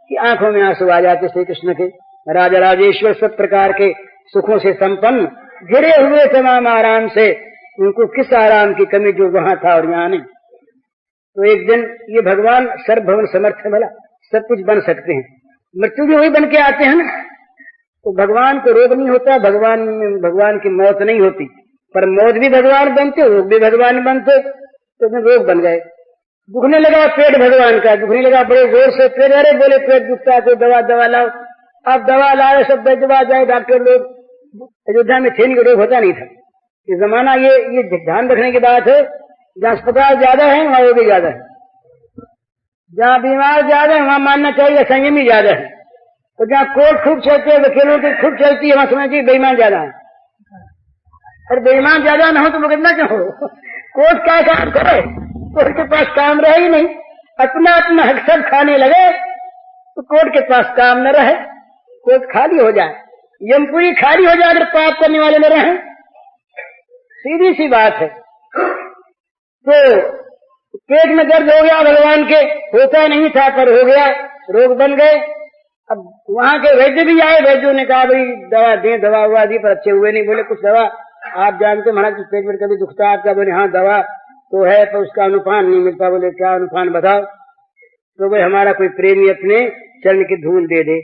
कि आंखों में आंसू आ जाते श्री कृष्ण के। राजा राजेश्वर सब प्रकार के सुखों से संपन्न, घिरे हुए तमाम आराम से, उनको किस आराम की कमी जो वहां था और यहाँ नहीं। तो एक दिन ये भगवान सर्वभवन समर्थ है, भला सब कुछ बन सकते हैं, मृत्यु भी वही बन के आते हैं ना। तो भगवान को रोग नहीं होता, भगवान की मौत नहीं होती, प्रमोद भी भगवान बनते, रोग भी भगवान बनते, तो उसमें रोग बन गए। दुखने लगा पेट भगवान का, दुखने लगा बड़े जोर से पेट, अरे बोले पेट दुखता तो दवा लाओ। अब दवा लाए, सब दवा जाए डॉक्टर लोग। अयोध्या में थे नहीं, रोग होता नहीं था। ये जमाना ये ध्यान रखने की बात है, जहाँ अस्पताल ज्यादा है वहाँ रोगी ज्यादा है, जहाँ बीमार ज्यादा है वहाँ मानना चाहिए संयमी ज्यादा है, और जहाँ कोर्ट खूब चलते हैं, वकीलों की खूब चलती है, वहाँ समझना चाहिए बेईमान ज्यादा है। और बेईमान ज्यादा न हो तो मुकदमा क्यों हो? कोर्ट क्या काम करे? कोर्ट के पास काम रहे ही नहीं, अपना अपना हक सब खाने लगे तो कोर्ट के पास काम न रहे, कोर्ट खाली हो जाए, यमपुरी खाली हो जाए अगर पाप करने वाले न रहे। सीधी सी बात है। तो पेट में दर्द हो गया भगवान के, होता नहीं था पर हो गया, रोग बन गए। अब वहां के वैद्य भी आए, वैद्यों ने कहा भाई दवा दें, दवा हुआ दी पर अच्छे हुए नहीं। बोले कुछ दवा आप जानते महाराज पेट में कभी दुखता आपका? बोले हाँ दवा तो है पर उसका अनुपान नहीं मिलता। बोले क्या अनुपान बताओ? तो भाई हमारा कोई प्रेमी अपने चरण की धूल दे दे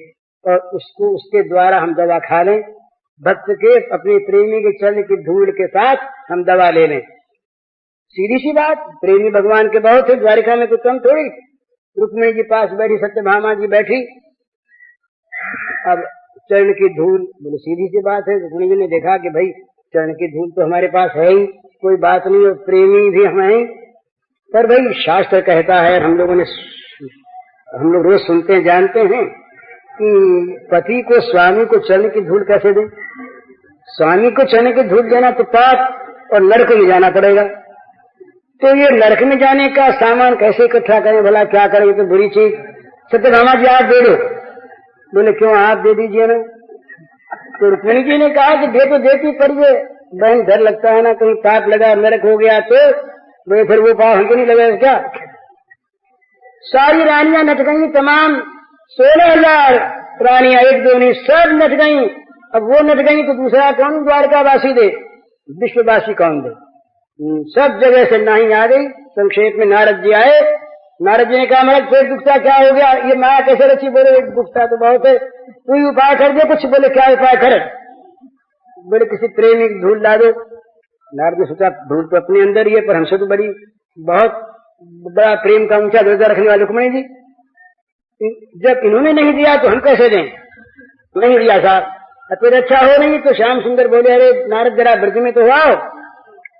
और उसको उसके द्वारा हम दवा खा लें, भक्त के अपने प्रेमी के चरण की धूल के साथ हम दवा ले लें। सीधी सी बात, प्रेमी भगवान के बहुत है, द्वारिका में कुछ कम थोड़ी। रुक्मिणी जी पास बैठी, सत्यभामा जी बैठी, अब चरण की धूल, बोले सीधी सी बात है। रुक्मिणी जी ने देखा कि भाई चरण की धूल तो हमारे पास है ही, कोई बात नहीं, और प्रेमी भी हम हैं, पर भाई शास्त्र कहता है, हम लोग रोज सुनते हैं, जानते हैं कि पति को स्वामी को चरण की धूल कैसे दें? स्वामी को चरण की धूल देना तो पाप और नरक में जाना पड़ेगा। तो ये नरक में जाने का सामान कैसे इकट्ठा करें? भला क्या करें, ये तो बुरी चीज। सत्यभामा जी आप दे दो। बोले क्यों आप दे दीजिए ना। तो रुक्मिणी जी ने कहा कि दे तो देती पर ये बहन डर लगता है ना, कहीं पाप लगा नरक हो गया तो बोले फिर वो पाप हमको नहीं लगेगा क्या? सारी रानियां नट गई, तमाम 16,000 रानियां, एक दो नहीं, सब नट गई। अब वो नट गई तो दूसरा कौन द्वारकावासी दे, विश्ववासी कौन दे? सब जगह से नाही आ गई। संक्षेप में नारद जी आए, नारद जी ने कहा महाराज पेट दुखता क्या हो गया? ये माया कैसे रची? बोले दुखता तो बहुत है, कोई उपाय कर दे कुछ। बोले क्या उपाय करे? बोले किसी प्रेमी की धूल ला दो। नारद ने सोचा धूल तो अपने अंदर ही है, पर हमसे तो बड़ी बहुत बड़ा प्रेम का ऊंचा दर्जा रखने वाले रुक्मिणी जी, जब इन्होंने नहीं दिया तो हम कैसे दें? नहीं दिया साहब। फिर अच्छा हो नहीं तो श्याम सुंदर बोले अरे नारद जरा ब्रज में तो हुआ।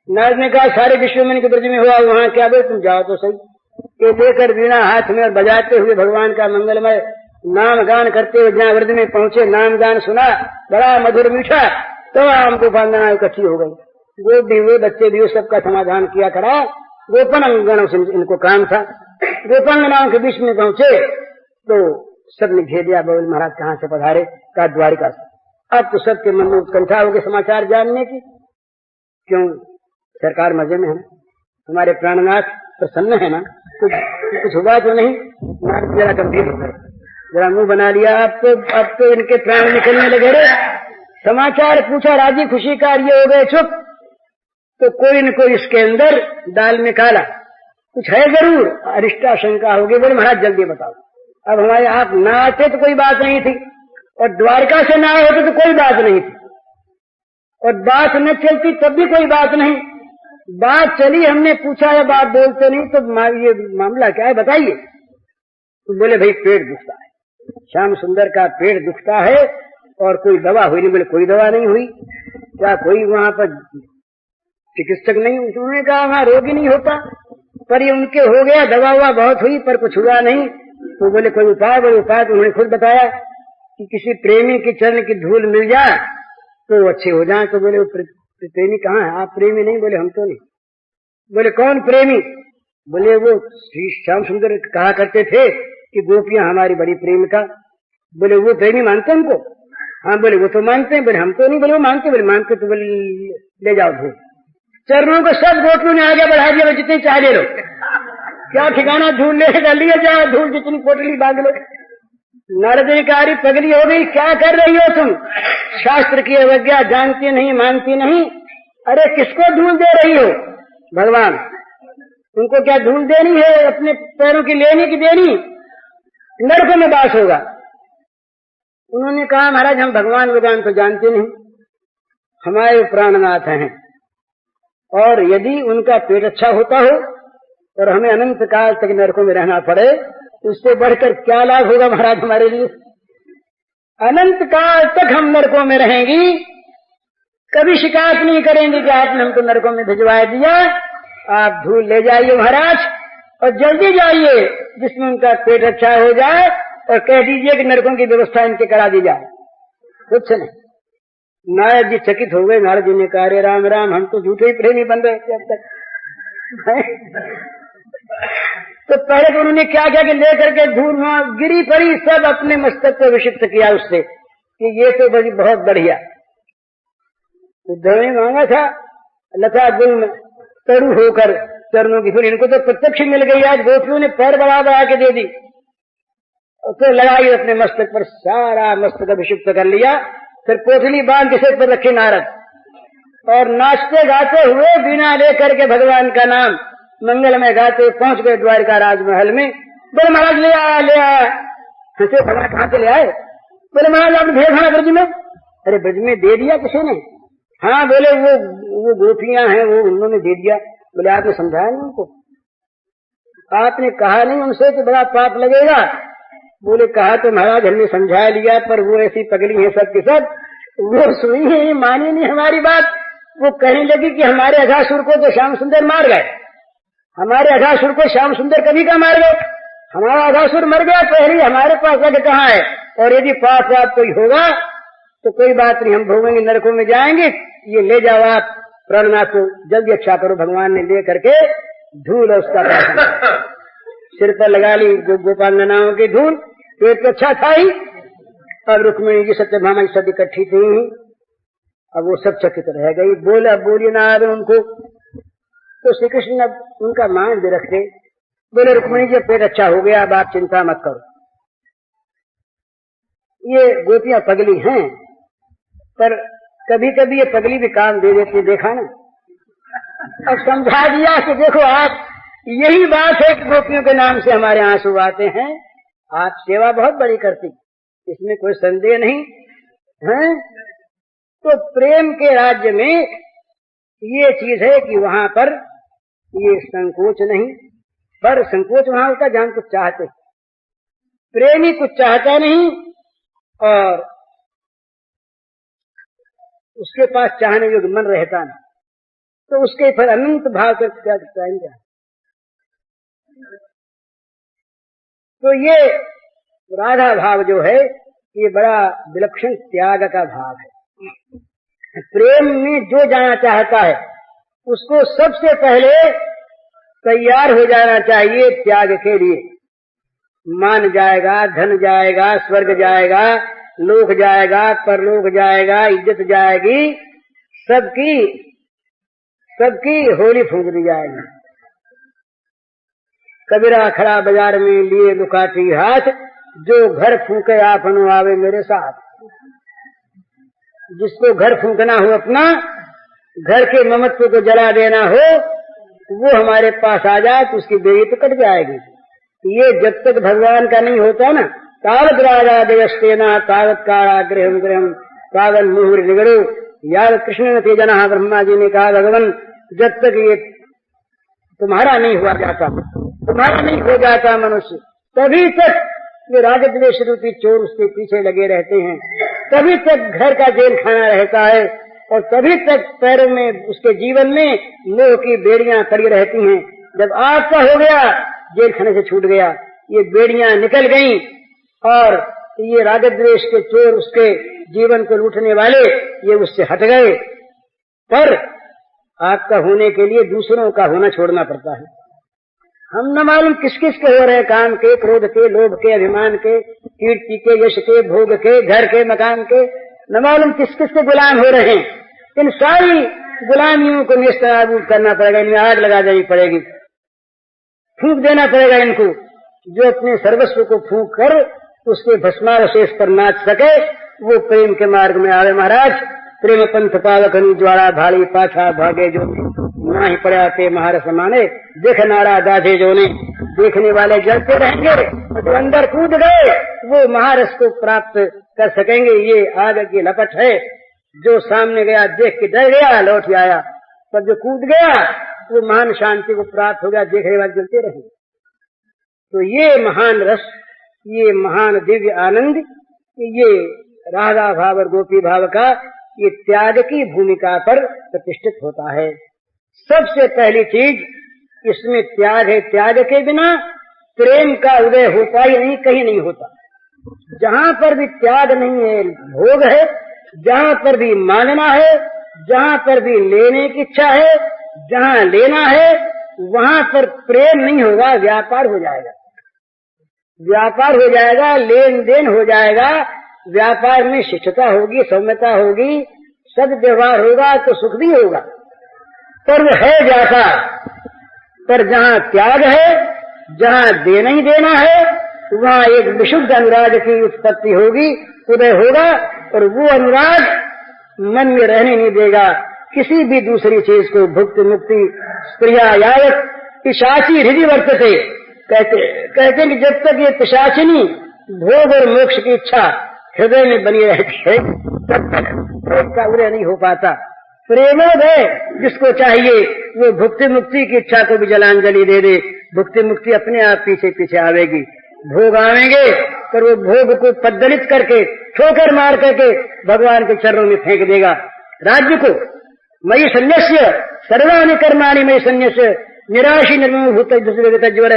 नारद ने कहा सारे विश्व में ब्रज में हुआ, वहां क्या? बोले तुम जाओ तो सही। ये लेकर वीणा हाथ में और बजाते हुए भगवान का मंगलमय नाम गान करते हुए जहाँ ब्रज में पहुंचे, नाम गान सुना, बड़ा मधुर मीठा, तो हमको वंदना इकट्ठी हो गई। गोप भी हुए, बच्चे भी हुए, सबका समाधान किया करा। गोपनांगनों से इनको काम था। गोपांगनाओं के बीच में पहुंचे तो सबने घेर दिया। बोले महाराज कहाँ से पधारे? कहा द्वारिका से। अब तो सबके मन में उत्कंठा हो गई समाचार जानने की। क्यों? सरकार मजे में है ना, हमारे प्राणनाथ प्रसन्न है ना, कुछ हुआ तो नहीं? जरा गंभीर हो गए, जरा मुंह बना लिया। अब तो इनके प्राण निकलने लगे। रे समाचार पूछा राजी खुशी का, ये हो गए चुप। तो कोई न कोई इसके अंदर दाल में काला कुछ है जरूर, अरिष्टा शंका होगी। बोले महाराज जल्दी बताओ। अब हमारे आप ना आते तो कोई बात नहीं थी, और द्वारका से ना आए होते तो कोई बात नहीं थी, और बात न चलती तब भी कोई बात नहीं। बात चली, हमने पूछा है बात बोलते नहीं, तो ये मामला क्या है बताइए। तो बोले भाई पेट दुखता है, श्याम सुंदर का पेट दुखता है और कोई दवा हुई नहीं। बोले कोई दवा नहीं हुई? क्या कोई वहां पर चिकित्सक नहीं? उन्होंने कहा वहां रोग ही नहीं होता, पर ये उनके हो गया, दवा हुआ बहुत हुई पर कुछ हुआ नहीं। तो बोले कोई उपाय? बोले उपाय तो उन्होंने खुद बताया कि किसी प्रेमी के चरण की धूल मिल जाए तो अच्छे हो जाए। तो बोले प्रेमी कहाँ है? आप प्रेमी नहीं? बोले हम तो नहीं। बोले कौन प्रेमी? बोले वो श्री श्याम सुंदर कहा करते थे कि गोपियां हमारी बड़ी प्रेमिका। बोले वो प्रेमी मानते हमको? हाँ। बोले वो तो मानते हैं। बोले हम तो नहीं। बोले वो मानते? बोले मानते तो बोले ले जाओ धूल। चरणों को सब गोपियों ने आगे बढ़ा दिया, जितने चाह ले लो, क्या ठिकाना धूल लेगा, लिए जाओ धूल, जितनी पोटली बांध लो। नारद ने कहा अरे पगली हो गई, क्या कर रही हो तुम? शास्त्र की अवज्ञा जानती नहीं, मानती नहीं। अरे किसको धूल दे रही हो? भगवान उनको क्या धूल देनी है? अपने पैरों की लेनी की देनी? नरक में बास होगा। उन्होंने कहा महाराज हम भगवान भगवान तो जानते नहीं, हमारे प्राणनाथ हैं, और यदि उनका पेट अच्छा होता हो और हमें अनंत काल तक नरकों में रहना पड़े, उससे बढ़कर क्या लाभ होगा महाराज हमारे लिए? अनंत काल तक हम नरकों में रहेंगी, कभी शिकायत नहीं करेंगे कि आपने हमको नरकों में भिजवा दिया। आप धूल ले जाइए महाराज, और जल्दी जाइए जिसमें उनका पेट अच्छा हो जाए, और कह दीजिए कि नरकों की व्यवस्था इनके करा दी जाए। कुछ नहीं। नारद जी चकित हो गए। नारद जी ने कहा, अरे राम राम, हम तो झूठे ही प्रेमी बन रहे थे अब तक। तो पहले तो उन्होंने क्या किया कि लेकर के धूल वहां गिरी पड़ी, सब अपने मस्तक को अभिषिक्त किया उससे कि ये तो बड़ी बहुत बढ़िया। उद्धव ने मांगा था लता गुल तरु होकर चरणों की धूल, इनको तो प्रत्यक्ष मिल गई। आज गोपियों ने पैर बढ़ा के दे दी, तो लगाई अपने मस्तक पर, सारा मस्तक अभिषिक्त कर लिया। फिर पोटली बांध के सिर पर रखी नारद, और नाचते गाते हुए बिना लेकर के भगवान का नाम मंगलमय गाते पहुंच गए द्वारका राजमहल में। बोले महाराज ले आया। हंसे भगवान, कहां से ले आए? बोले महाराज आपने भेज खाना ब्रज में। अरे ब्रज में दे दिया किसी ने? हाँ। बोले वो गोपियां हैं, वो उन्होंने दे दिया। बोले आपने समझाया नहीं उनको? आपने कहा नहीं उनसे कि बड़ा पाप लगेगा? बोले कहा तो महाराज हमने समझा लिया, पर वो ऐसी पगली है सब के सब, वो सुनी है, मानी नहीं हमारी बात। वो कहने लगी कि हमारे अघासुर को तो श्याम सुंदर मार गए, हमारे अघासुर को श्याम सुंदर कभी का मार गए, हमारा अघासुर मर गया पहले, हमारे पास आगे कहाँ है? और यदि पाप वाप कोई होगा तो कोई बात नहीं, हम भोगेंगे, नरकों में जाएंगे। ये ले जाओ आप प्राणनाथ को, जल्दी अच्छा करो। भगवान ने ले करके धूल उसका सिर पर लगा ली, गोपांगनाओं की धूल। पेट तो अच्छा था ही। अब रुक्मिणी जी सत्यभामा सब इकट्ठी थी, अब वो सब चकित रह गई। बोलिए नारद उनको। तो श्री कृष्ण ने उनका मान भी रखे। बोले रुक्मिणी जी पेट अच्छा हो गया, अब आप चिंता मत करो। ये गोपियां पगली हैं, पर कभी कभी ये पगली भी काम दे देती, देखा ना। अब समझा दिया कि देखो आप, यही बात है कि गोपियों के नाम से हमारे आंसू आते हैं। आप सेवा बहुत बड़ी करती, इसमें कोई संदेह नहीं है। तो प्रेम के राज्य में ये चीज है कि वहां पर ये संकोच नहीं, पर संकोच वहां होता जहां कुछ चाहते। प्रेमी कुछ चाहता नहीं, और उसके पास चाहने योग्य मन रहता नहीं, तो उसके फिर अनंत भाव का क्या चाहेंगे। तो ये राधा भाव जो है, ये बड़ा विलक्षण त्याग का भाव है। प्रेम में जो जाना चाहता है उसको सबसे पहले तैयार हो जाना चाहिए त्याग के लिए। मान जाएगा, धन जाएगा, स्वर्ग जाएगा, लोक जाएगा, परलोक जाएगा, इज्जत जाएगी, सबकी होली फूंक दी जाएगी। कबीरा खड़ा बाजार में लिए लुकाटी हाथ, जो घर फूंके आपनो आवे मेरे साथ। जिसको घर फूंकना हो अपना, घर के ममत्व को जला देना हो, वो हमारे पास आ जाए तो उसकी बेड़ी तो कट जाएगी। ये जब तक भगवान का नहीं होता ना, तावत राजा देवस्तेना तावत कारागृहम गृहम तावत मुहुर निगड़ो, याद कृष्ण तेजना। ब्रह्मा जी ने कहा भगवान जब तक ये तुम्हारा नहीं हुआ जाता, तुम्हारा नहीं हो जाता मनुष्य, तभी तक ये राजद्वेष रूपी चोर उसके पीछे लगे रहते हैं, तभी तक घर का जेल खाना रहता है, और तभी तक पैरों में उसके जीवन में लोह की बेड़ियां पड़ी रहती हैं। जब आपका हो गया, जेल खाने से छूट गया, ये बेड़ियां निकल गईं, और ये राजद्वेष के चोर उसके जीवन को लूटने वाले ये उससे हट गए। पर आपका होने के लिए दूसरों का होना छोड़ना पड़ता है। हम न मालूम किस किस के हो रहे हैं, काम के, क्रोध के, लोभ के, अभिमान के, कीर्ति के, यश के, भोग के, घर के, मकान के, न मालूम किस किस के गुलाम हो रहे हैं। इन सारी गुलामियों को निस्ताबूद करना पड़ेगा, इन्हें आग लगा देनी पड़ेगी, फूंक देना पड़ेगा इनको। जो अपने सर्वस्व को फूंक कर उसके भस्मावशेष पर नाच सके, वो प्रेम के मार्ग में आवे महाराज। प्रेम पंथ पावकनी ज्वाला भाली पाछा भागे जो ना ही पड़ा ते महारस माने, देख नारा दाधे जो ने। देखने वाले जलते रहेंगे, जो अंदर कूद गए वो महारस को प्राप्त कर सकेंगे। ये आग की लपट है, जो सामने गया देख के डर गया, लौट आया, पर जो कूद गया वो महान शांति को प्राप्त हो गया, देखने वाले चलते रहे। तो ये महान रस, ये महान दिव्य आनंद, ये राधा भाव और गोपी भाव का ये त्याग की भूमिका पर प्रतिष्ठित होता है। सबसे पहली चीज इसमें त्याग है। त्याग के बिना प्रेम का उदय होता ही नहीं, कहीं नहीं होता। जहाँ पर भी त्याग नहीं है भोग है, जहाँ पर भी मांगना है, जहाँ पर भी लेने की इच्छा है, जहाँ लेना है वहाँ पर प्रेम नहीं होगा, व्यापार हो जाएगा। व्यापार हो जाएगा, लेन देन हो जाएगा। व्यापार में शिष्टता होगी, सौम्यता होगी, सद्व्यवहार होगा तो सुख भी होगा। पर वो है व्यापार। पर जहाँ त्याग है, जहाँ देना ही देना है, वहाँ एक विशुद्ध अनुराग की उत्पत्ति होगी, उदय होगा, और वो अनुराग मन में रहने नहीं देगा किसी भी दूसरी चीज को। भुक्ति मुक्ति स्त्रिया यावत पिशाची हृदय वर्तते, कहते कि जब तक ये पिशाचिनी भोग और मोक्ष की इच्छा हृदय में बनी रहती है तब तक प्रेम का उदय नहीं हो पाता। प्रेमोदय जिसको चाहिए वो भुक्ति मुक्ति की इच्छा को भी जलांजलि दे दे, भुक्ति मुक्ति अपने आप पीछे पीछे आवेगी। भोग आवेंगे पर वो भोग को पद्दलित करके, ठोकर मार करके भगवान के चरणों में फेंक देगा। राज्य को मयि संन्यस्य सर्वाणि कर्माणि मयि संन्यस्य निराशी निर्मूलभूत ज्वर,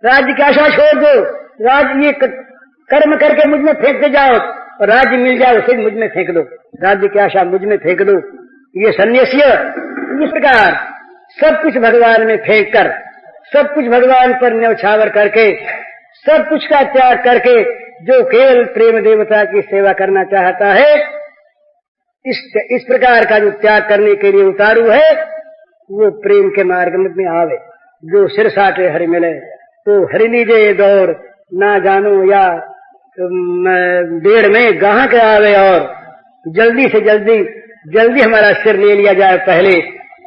राज्य की आशा छोड़ दो, राज्य ये कर्म करके मुझ में फेंकते जाओ और राज्य मिल जाए उसे मुझ में फेंक दो, राज्य की आशा मुझ में फेंक दो। ये संन्यास्य इस प्रकार सब कुछ भगवान में फेंक कर, सब कुछ भगवान पर न्यौछावर करके, सब कुछ का त्याग करके जो केवल प्रेम देवता की सेवा करना चाहता है, इस प्रकार का जो त्याग करने के लिए उतारू है वो प्रेम के मार्ग में आवे। जो सिर साटे हरि मिले तो हरि लीजिए दौर, ना जानो या डेढ़ में गाहक आवे, और जल्दी से जल्दी हमारा सिर ले लिया जाए पहले,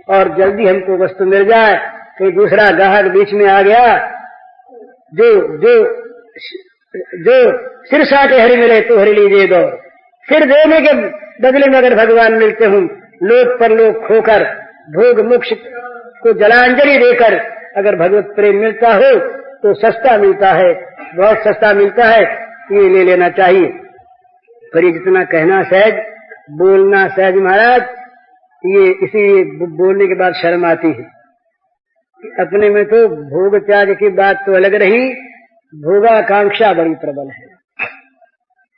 और जल्दी हमको वस्तु मिल जाए। कोई दूसरा ग्राहक बीच में आ गया, जो सिर साटे हरि मिले तो हरि लीजिए दौर। सिर देने के बदले में अगर भगवान मिलते हूँ, लोक पर लोक खोकर भोग मोक्ष को जलांजलि देकर अगर भगवत प्रेम मिलता हो तो सस्ता मिलता है, बहुत सस्ता मिलता है, ये ले लेना चाहिए। पर ये जितना कहना सहज, बोलना सहज महाराज, ये इसी बोलने के बाद शर्म आती है। अपने में तो भोग त्याग की बात तो अलग रही, भोगाकांक्षा बड़ी प्रबल है।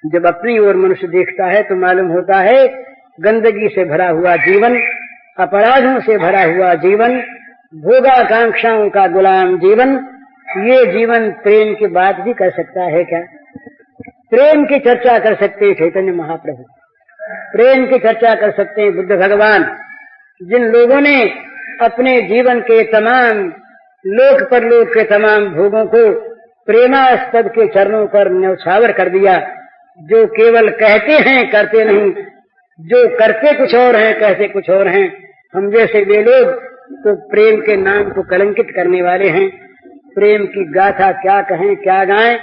जब अपनी ओर मनुष्य देखता है तो मालूम होता है गंदगी से भरा हुआ जीवन, अपराधों से भरा हुआ जीवन, भोगाकांक्षाओं का गुलाम जीवन, ये जीवन प्रेम की बात भी कर सकता है क्या? प्रेम की चर्चा कर सकते हैं चैतन्य महाप्रभु, प्रेम की चर्चा कर सकते हैं बुद्ध भगवान। जिन लोगों ने अपने जीवन के तमाम लोक परलोक के तमाम भोगों को प्रेमास्पद के चरणों पर न्यौछावर कर दिया, जो केवल कहते हैं करते नहीं, जो करते कुछ और हैं कहते कुछ और हैं, हम जैसे वे लोग तो प्रेम के नाम को कलंकित करने वाले हैं। प्रेम की गाथा क्या कहें क्या गाएं,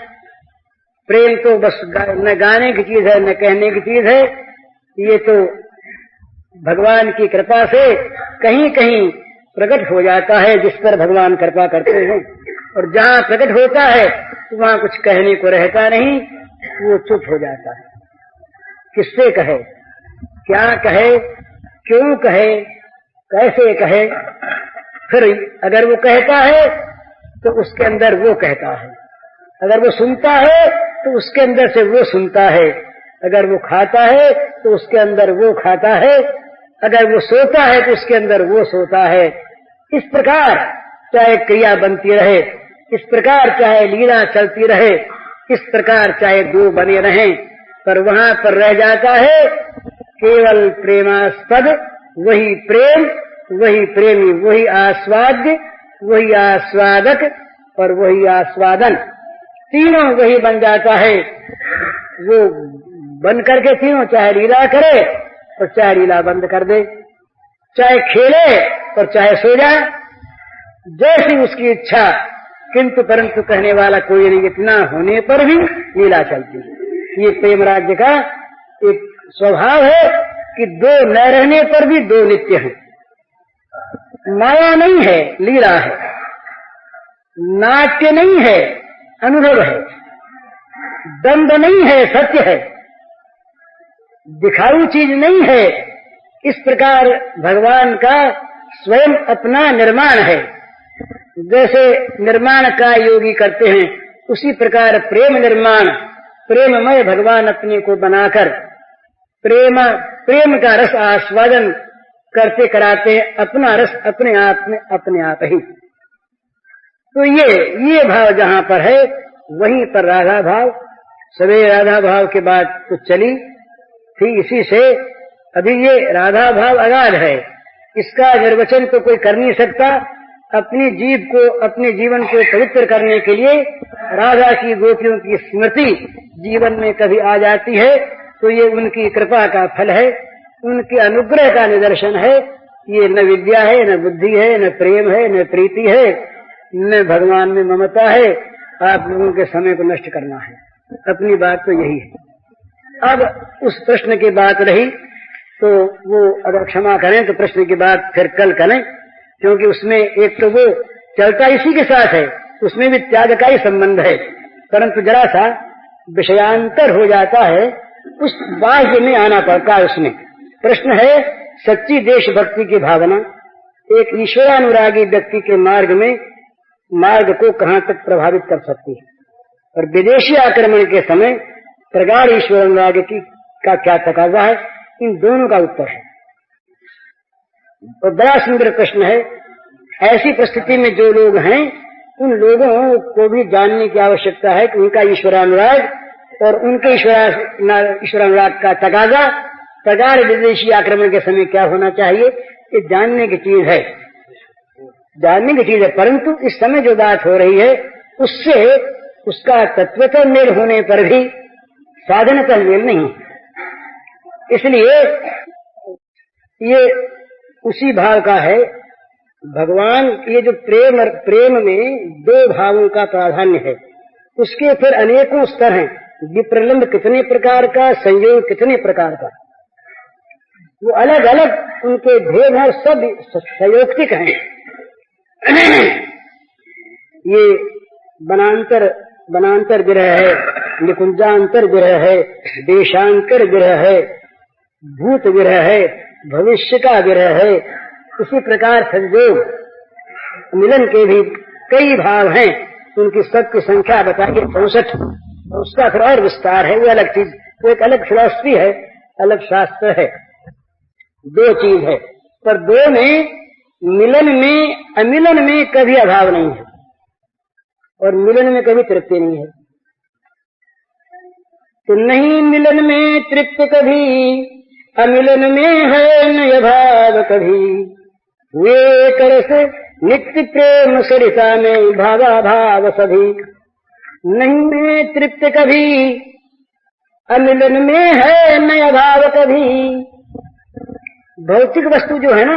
प्रेम तो बस न गाने की चीज है न कहने की चीज है। ये तो भगवान की कृपा से कहीं कहीं प्रकट हो जाता है, जिस पर भगवान कृपा करते हैं, और जहाँ प्रकट होता है तो वहाँ कुछ कहने को रहता नहीं, वो चुप हो जाता है। किससे कहे, क्या कहे, क्यों कहे, कैसे कहे? फिर अगर वो कहता है तो उसके अंदर वो कहता है, अगर वो सुनता है तो उसके अंदर से वो सुनता है, अगर वो खाता है तो उसके अंदर वो खाता है, अगर वो सोता है तो उसके अंदर वो सोता है। इस प्रकार चाहे क्रिया बनती रहे, इस प्रकार चाहे लीला चलती रहे, इस प्रकार चाहे दो बने रहें, पर वहाँ पर रह जाता है केवल प्रेमास्पद, वही प्रेम, वही प्रेमी, वही आस्वाद्य, वही आस्वादक और वही आस्वादन, तीनों वही बन जाता है। वो बन करके तीनों चाहे लीला करे और चाहे लीला बंद कर दे, चाहे खेले और चाहे सो जाए, जैसी उसकी इच्छा, किंतु परंतु कहने वाला कोई नहीं। इतना होने पर भी लीला चलती है। ये प्रेम राज्य का एक स्वभाव है कि दो न रहने पर भी दो नित्य हैं। माया नहीं है, लीला है। नाट्य नहीं है, अनुभव है। दंड नहीं है, सत्य है। दिखाऊ चीज नहीं है। इस प्रकार भगवान का स्वयं अपना निर्माण है। जैसे निर्माण का योगी करते हैं, उसी प्रकार प्रेम निर्माण, प्रेममय भगवान अपने को बनाकर प्रेम का रस आस्वादन करते कराते अपना रस अपने आप ही। तो ये भाव जहाँ पर है, वहीं पर राधा भाव, सवेरे राधा भाव के बाद तो चली थी। इसी से अभी ये राधा भाव अगाध है। इसका निर्वचन तो कोई कर नहीं सकता। अपनी जीव को, अपने जीवन को पवित्र करने के लिए राधा की गोपियों की स्मृति जीवन में कभी आ जाती है तो ये उनकी कृपा का फल है, उनके अनुग्रह का निदर्शन है। ये न विद्या है, न बुद्धि है, न प्रेम है, न प्रीति है, न भगवान में ममता है। आप लोगों के समय को नष्ट करना है। अपनी बात तो यही है। अब उस प्रश्न की बात रही तो वो अगर क्षमा करें तो प्रश्न की बात फिर कल करें, क्योंकि उसमें एक तो वो चलता इसी के साथ है, उसमें भी त्याग का ही संबंध है, परंतु जरा सा विषयांतर हो जाता है, उस बाह्य में आना पड़ता है। उसमें प्रश्न है सच्ची देशभक्ति की भावना एक ईश्वरानुरागी व्यक्ति के मार्ग को कहाँ तक प्रभावित कर सकती है, और विदेशी आक्रमण के समय प्रगाढ़ ईश्वरानुराग का क्या तकाजा है, इन दोनों का उत्तर है। और बड़ा सुंदर प्रश्न है। ऐसी परिस्थिति में जो लोग हैं, उन लोगों को भी जानने की आवश्यकता है कि उनका ईश्वरानुराग और उनके ईश्वरानुराग का तकाजा प्रगाढ़ विदेशी आक्रमण के समय क्या होना चाहिए, ये जानने की चीज है, जानने की चीज है। परंतु इस समय जो बात हो रही है उससे उसका तत्वतः मेल होने पर भी साधनतः मेल नहीं। इसलिए ये उसी भाव का है। भगवान ये जो प्रेम में दो भावों का प्राधान्य है, उसके फिर अनेकों स्तर हैं। विप्रलंब कितने प्रकार का, संयोग कितने प्रकार का, वो अलग अलग उनके भेद हैं, सब संयोक्तिक हैं। ये बनांतर विरह है, निकुंजांतर विरह है, देशांतर विरह है, भूत विरह है, भविष्य का विरह है। उसी प्रकार संयोग मिलन के भी कई भाव हैं, उनकी सबकी संख्या बताइए 64। उसका फिर और विस्तार है, वो अलग चीज, वो एक अलग फिलॉसफी है, अलग शास्त्र है। दो चीज है, पर दो में मिलन में अमिलन में कभी अभाव नहीं है, और मिलन में कभी तृप्ति नहीं है। तो नहीं मिलन में तृप्त कभी, अमिलन में है न अभाव कभी। वे करस नित्य प्रेम सरिता में भावा भाव सभी। नहीं में तृप्त कभी, अमिलन में है न अभाव कभी। भौतिक वस्तु जो है ना,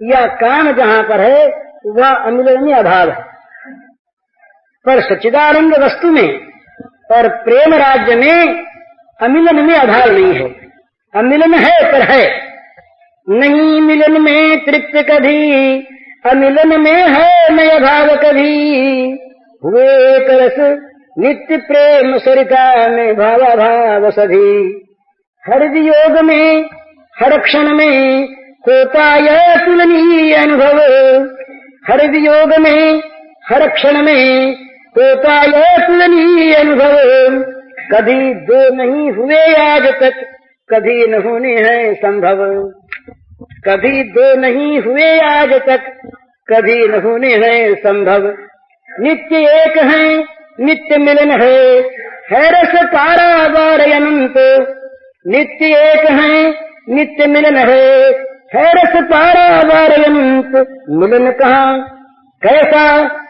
या काम जहाँ पर है, वह अमिलन में अभाव है, पर सच्चिदानंद वस्तु में और प्रेम राज्य में अमिलन में अभाव नहीं है। अमिलन है पर है। नहीं मिलन में तृप्त कभी, अमिलन में है न अभाव कभी। हुए करस नित्य प्रेम सरिता में भावा भाव सभी। हर वियोग में हर क्षण में होता यह तुलनीय अनुभव। हर वियोग में हर क्षण में होता यह तुलनीय अनुभव। कभी दो नहीं हुए आज तक, कभी न होने हैं संभव। कभी दो नहीं हुए आज तक, कभी न होने हैं संभव। नित्य एक है, नित्य मिलन है रस पारावार अनंत। नित्य एक है, नित्य मिलन है रस पारावार अनंत। मिलन कहाँ कैसा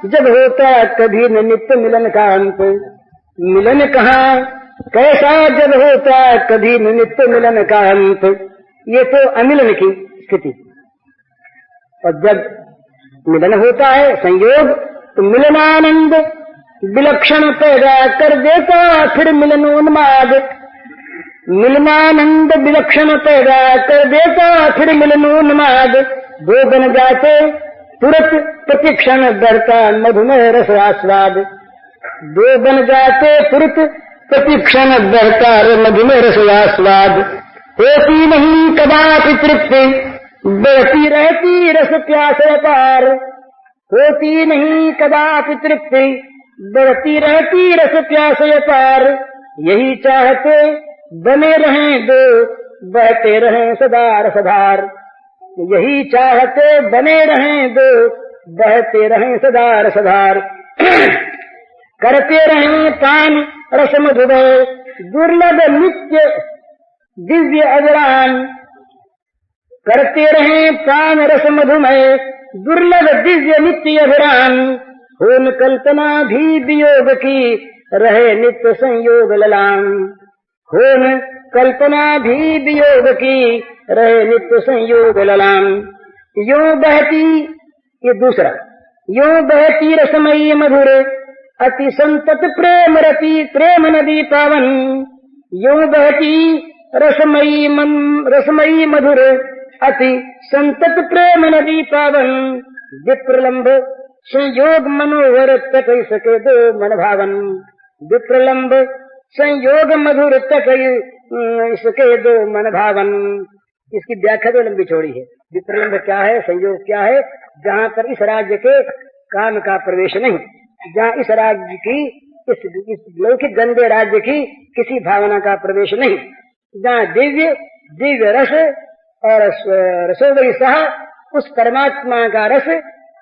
जब होता, कभी न नित्य मिलन का अंत। मिलन कहाँ कैसा जब होता, कभी न नित्य मिलन का अंत। ये तो अमिलन की स्थिति। और जब मिलन होता है संयोग, तो मिलनानंद विलक्षण पैदा कर देता फिर मिलनोन्माद। मिलनानंद विलक्षण पैदा कर देता फिर मिलनोन्माद। दो बन जाते तुरंत प्रतिक्षण बढ़ता मधुमेह रस आस्वाद। दो बन जाते तुरंत प्रतिक्षण बढ़ता मधुमेह रस आस्वाद। होती नहीं कदापि तृप्ति बढ़ती रहती रस प्यास अपार। होती नहीं कदापि तृप्ति बढ़ती रहती रस प्यास अपार। यही चाहते बने रहें दो बहते रहें सदा रसधार। यही चाहते बने रहें दो बहते रहें सदा रसधार। करते रहें पान रस मधुमय दुर्लभ नित्य दिव्य अजरान। करते रहें पान रस मधुमय दुर्लभ दिव्य नित्य अजरान। होन कल्पना भी वियोग की रहे नित्य संयोग ललाम। होन कल्पना भी वियोग की रहे नित्य संयोग ललाम। यों बहती, ये दूसरा, यों बहती रसमयी मधुर अति संतत प्रेम रति प्रेम नदी पावन। यों बहती रसमयी मधुर अति संतत प्रेम नदी पावन। विप्रलंब संयोग मनोहर तक सके दो मन भावन। विप्रलंब संयोग मधुर तक सके दो मन भावन। इसकी व्याख्या तो लंबी चौड़ी है। विप्रलंब क्या है, संयोग क्या है? जहाँ पर इस राज्य के काम का प्रवेश नहीं, जहाँ इस राज्य की इस लौकिक गंदे राज्य की किसी भावना का प्रवेश नहीं, जहाँ दिव्य रस और रसोवई सह उस परमात्मा का रस,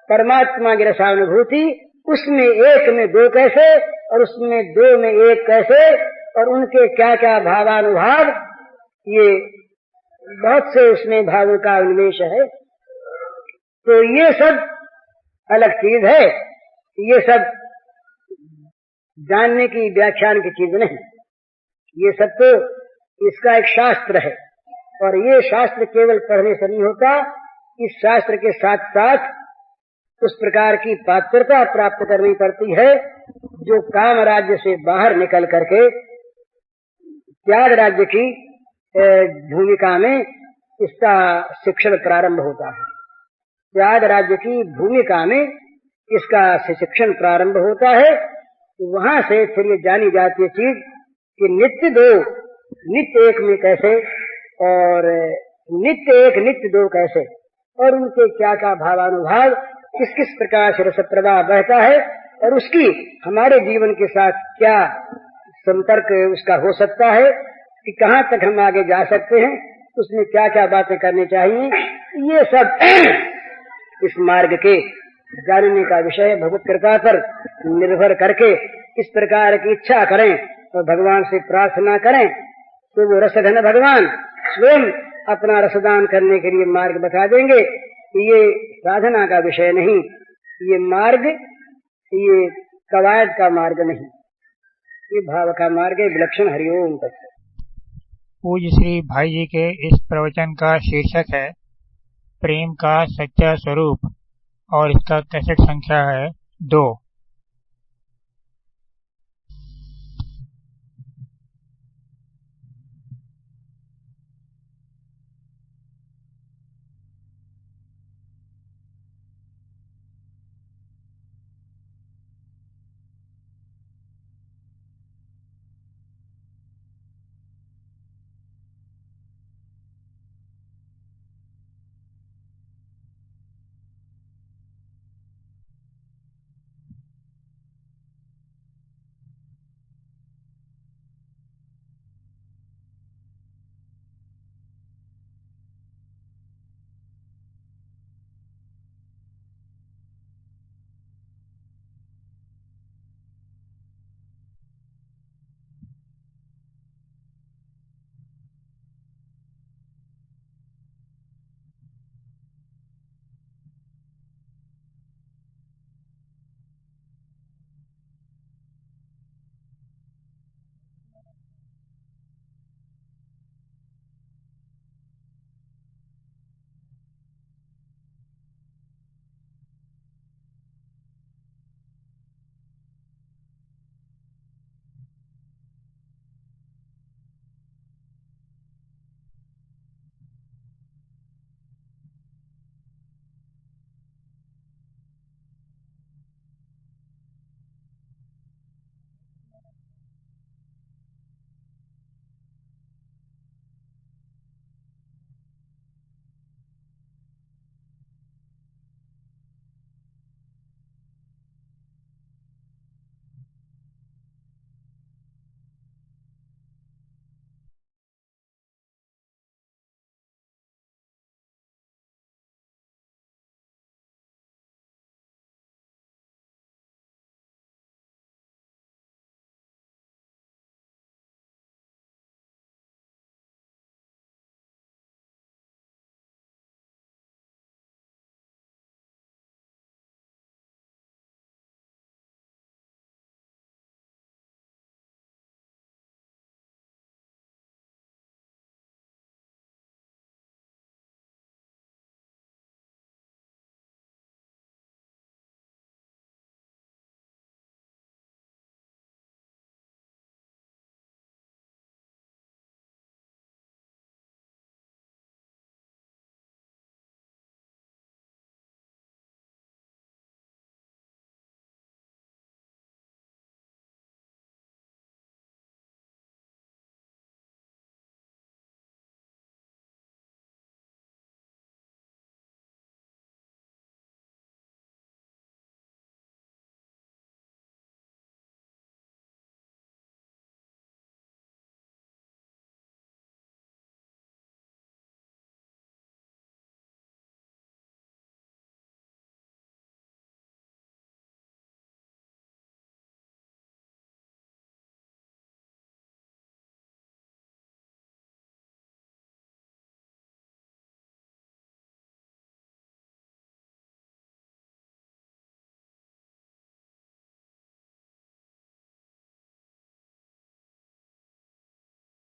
परमात्मा की रसानुभूति, उसमें एक में दो कैसे और उसमें दो में एक कैसे, और उनके क्या क्या भावानुभाव, ये बहुत से उसमें भावों का उन्मेष है। तो ये सब अलग चीज है, ये सब जानने की व्याख्यान की चीज नहीं। ये सब तो इसका एक शास्त्र है, और ये शास्त्र केवल पढ़ने से नहीं होता। इस शास्त्र के साथ साथ उस प्रकार की पात्रता प्राप्त करनी पड़ती है जो काम राज्य से बाहर निकल करके त्याग राज्य की भूमिका में इसका शिक्षण प्रारंभ होता है। त्याग राज्य की भूमिका में इसका शिक्षण प्रारंभ होता है। वहां से फिर ये जानी जाती है चीज कि नित्य दो नित्य एक में कैसे, और नित्य एक नित्य दो कैसे, और उनके क्या क्या भावानुभाव, किस किस प्रकार से रस प्रवाह बहता है, और उसकी हमारे जीवन के साथ क्या संपर्क उसका हो सकता है, कि कहाँ तक हम आगे जा सकते हैं, उसमें क्या क्या बातें करनी चाहिए। ये सब इस मार्ग के जानने का विषय। भगवत कृपा पर निर्भर करके इस प्रकार की इच्छा करें और भगवान से प्रार्थना करें तो वो रसघन भगवान स्वयं अपना रसदान करने के लिए मार्ग बता देंगे। ये साधना का विषय नहीं, ये मार्ग, ये कवायद का मार्ग नहीं, ये भाव का मार्ग है। विलक्षण हरिओम तत्व। पूज्य श्री भाई जी के इस प्रवचन का शीर्षक है प्रेम का सच्चा स्वरूप, और इसका कैसेट संख्या है 2।